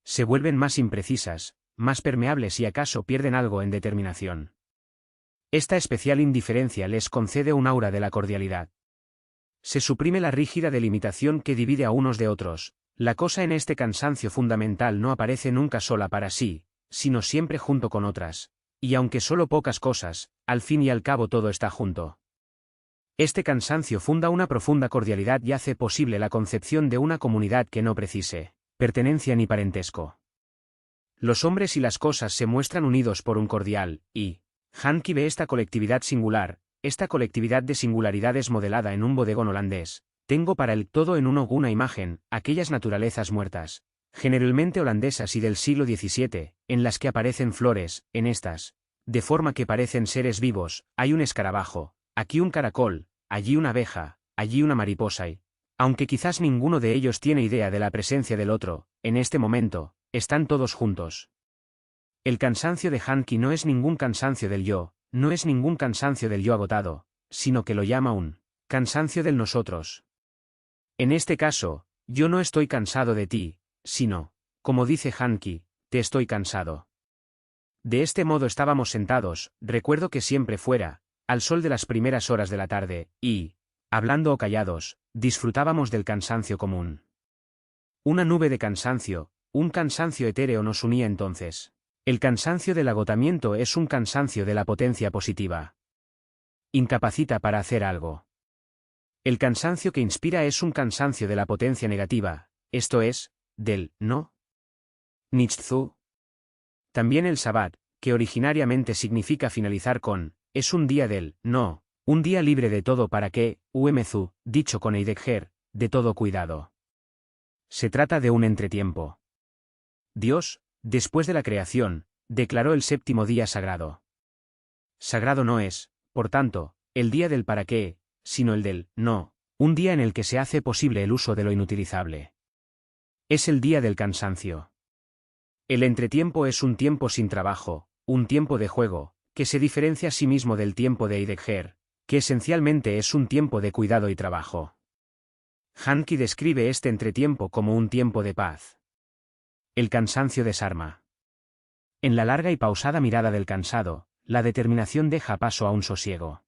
Se vuelven más imprecisas, más permeables y acaso pierden algo en determinación. Esta especial indiferencia les concede un aura de la cordialidad. Se suprime la rígida delimitación que divide a unos de otros. La cosa en este cansancio fundamental no aparece nunca sola para sí, sino siempre junto con otras, y aunque solo pocas cosas, al fin y al cabo todo está junto. Este cansancio funda una profunda cordialidad y hace posible la concepción de una comunidad que no precise pertenencia ni parentesco. Los hombres y las cosas se muestran unidos por un cordial, y Hanki ve esta colectividad singular, esta colectividad de singularidades modelada en un bodegón holandés. Tengo para el todo en uno una imagen, aquellas naturalezas muertas, generalmente holandesas y del siglo XVII, en las que aparecen flores, en estas, de forma que parecen seres vivos, hay un escarabajo, aquí un caracol, allí una abeja, allí una mariposa y, aunque quizás ninguno de ellos tiene idea de la presencia del otro, en este momento, están todos juntos. El cansancio de Hanki no es ningún cansancio del yo, no es ningún cansancio del yo agotado, sino que lo llama un cansancio del nosotros. En este caso, yo no estoy cansado de ti, sino, como dice Hanki, te estoy cansado. De este modo estábamos sentados, recuerdo que siempre fuera, al sol de las primeras horas de la tarde, y, hablando o callados, disfrutábamos del cansancio común. Una nube de cansancio, un cansancio etéreo nos unía entonces. El cansancio del agotamiento es un cansancio de la potencia positiva. Incapacita para hacer algo. El cansancio que inspira es un cansancio de la potencia negativa, esto es, del no. Nichtzu. También el Sabbat, que originariamente significa finalizar con, es un día del no, un día libre de todo para que, umzu, dicho con Heidegger, de todo cuidado. Se trata de un entretiempo. Dios, después de la creación, declaró el séptimo día sagrado. Sagrado no es, por tanto, el día del para qué, sino el del no, un día en el que se hace posible el uso de lo inutilizable. Es el día del cansancio. El entretiempo es un tiempo sin trabajo, un tiempo de juego, que se diferencia a sí mismo del tiempo de Heidegger, que esencialmente es un tiempo de cuidado y trabajo. Handke describe este entretiempo como un tiempo de paz. El cansancio desarma. En la larga y pausada mirada del cansado, la determinación deja paso a un sosiego.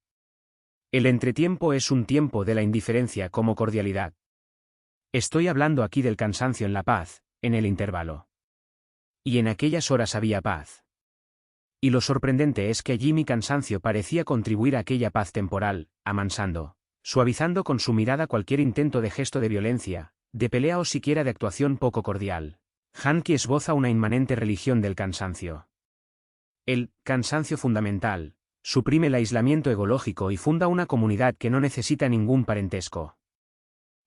El entretiempo es un tiempo de la indiferencia como cordialidad. Estoy hablando aquí del cansancio en la paz, en el intervalo. Y en aquellas horas había paz. Y lo sorprendente es que allí mi cansancio parecía contribuir a aquella paz temporal, amansando, suavizando con su mirada cualquier intento de gesto de violencia, de pelea o siquiera de actuación poco cordial. Handke esboza una inmanente religión del cansancio. El cansancio fundamental suprime el aislamiento egológico y funda una comunidad que no necesita ningún parentesco.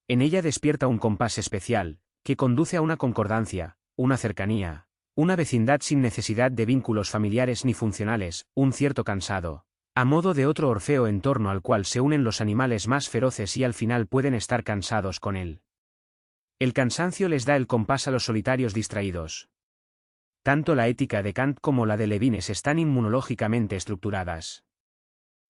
En ella despierta un compás especial, que conduce a una concordancia, una cercanía, una vecindad sin necesidad de vínculos familiares ni funcionales, un cierto cansado, a modo de otro Orfeo en torno al cual se unen los animales más feroces y al final pueden estar cansados con él. El cansancio les da el compás a los solitarios distraídos. Tanto la ética de Kant como la de Levinas están inmunológicamente estructuradas.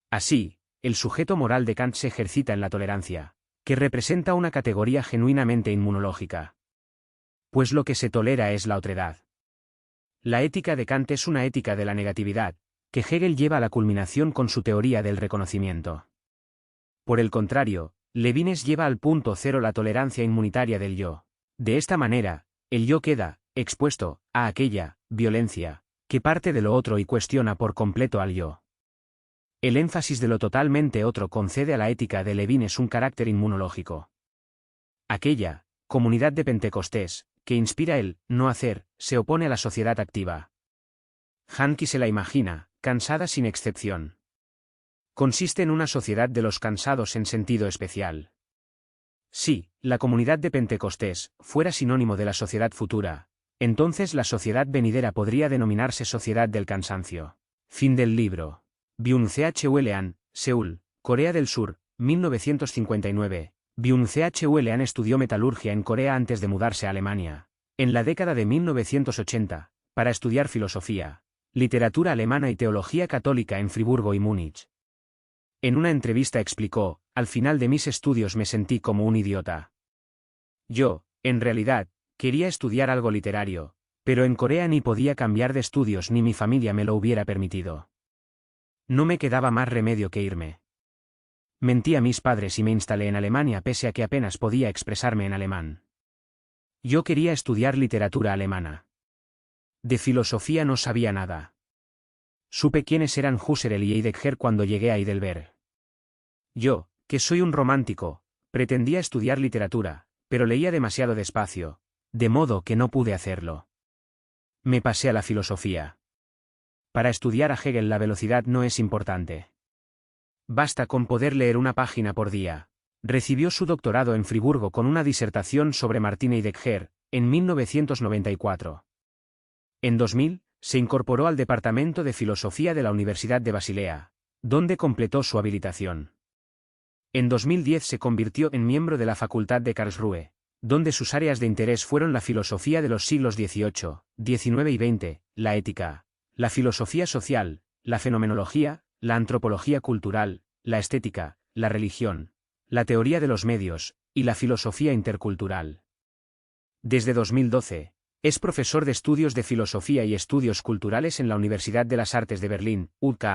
Así, el sujeto moral de Kant se ejercita en la tolerancia, que representa una categoría genuinamente inmunológica. Pues lo que se tolera es la otredad. La ética de Kant es una ética de la negatividad, que Hegel lleva a la culminación con su teoría del reconocimiento. Por el contrario, Levinas lleva al punto cero la tolerancia inmunitaria del yo. De esta manera, el yo queda expuesto a aquella violencia que parte de lo otro y cuestiona por completo al yo. El énfasis de lo totalmente otro concede a la ética de Levinas un carácter inmunológico. Aquella comunidad de Pentecostés, que inspira el no hacer, se opone a la sociedad activa. Handke se la imagina, cansada sin excepción. Consiste en una sociedad de los cansados en sentido especial. Si la comunidad de Pentecostés fuera sinónimo de la sociedad futura, entonces la sociedad venidera podría denominarse sociedad del cansancio. Fin del libro. Byung-Chul Lean, Seúl, Corea del Sur, 1959. Byung-Chul Lean estudió metalurgia en Corea antes de mudarse a Alemania, en la década de 1980, para estudiar filosofía, literatura alemana y teología católica en Friburgo y Múnich. En una entrevista explicó: al final de mis estudios me sentí como un idiota. Yo, en realidad, quería estudiar algo literario, pero en Corea ni podía cambiar de estudios ni mi familia me lo hubiera permitido. No me quedaba más remedio que irme. Mentí a mis padres y me instalé en Alemania pese a que apenas podía expresarme en alemán. Yo quería estudiar literatura alemana. De filosofía no sabía nada. Supe quiénes eran Husserl y Heidegger cuando llegué a Heidelberg. Yo, que soy un romántico, pretendía estudiar literatura, pero leía demasiado despacio, de modo que no pude hacerlo. Me pasé a la filosofía. Para estudiar a Hegel la velocidad no es importante. Basta con poder leer una página por día. Recibió su doctorado en Friburgo con una disertación sobre Martin Heidegger, en 1994. En 2000, se incorporó al Departamento de Filosofía de la Universidad de Basilea, donde completó su habilitación. En 2010 se convirtió en miembro de la Facultad de Karlsruhe, donde sus áreas de interés fueron la filosofía de los siglos XVIII, XIX y XX, la ética, la filosofía social, la fenomenología, la antropología cultural, la estética, la religión, la teoría de los medios, y la filosofía intercultural. Desde 2012, es profesor de estudios de filosofía y estudios culturales en la Universidad de las Artes de Berlín, UK,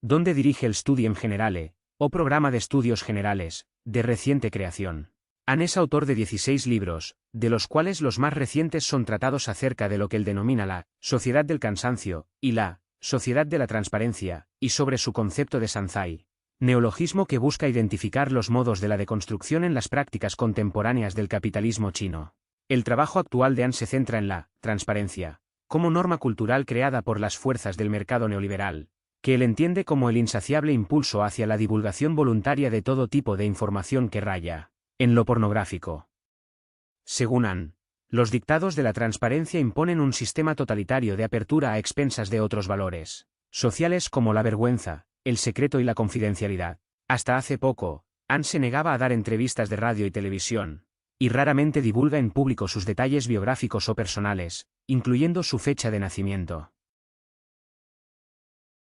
donde dirige el Studien Generale, o programa de estudios generales, de reciente creación. Es autor de 16 libros, de los cuales los más recientes son tratados acerca de lo que él denomina la sociedad del cansancio, y la sociedad de la transparencia, y sobre su concepto de Sanzai, neologismo que busca identificar los modos de la deconstrucción en las prácticas contemporáneas del capitalismo chino. El trabajo actual de An se centra en la transparencia, como norma cultural creada por las fuerzas del mercado neoliberal, que él entiende como el insaciable impulso hacia la divulgación voluntaria de todo tipo de información que raya en lo pornográfico. Según An, los dictados de la transparencia imponen un sistema totalitario de apertura a expensas de otros valores sociales como la vergüenza, el secreto y la confidencialidad. Hasta hace poco, An se negaba a dar entrevistas de radio y televisión, y raramente divulga en público sus detalles biográficos o personales, incluyendo su fecha de nacimiento.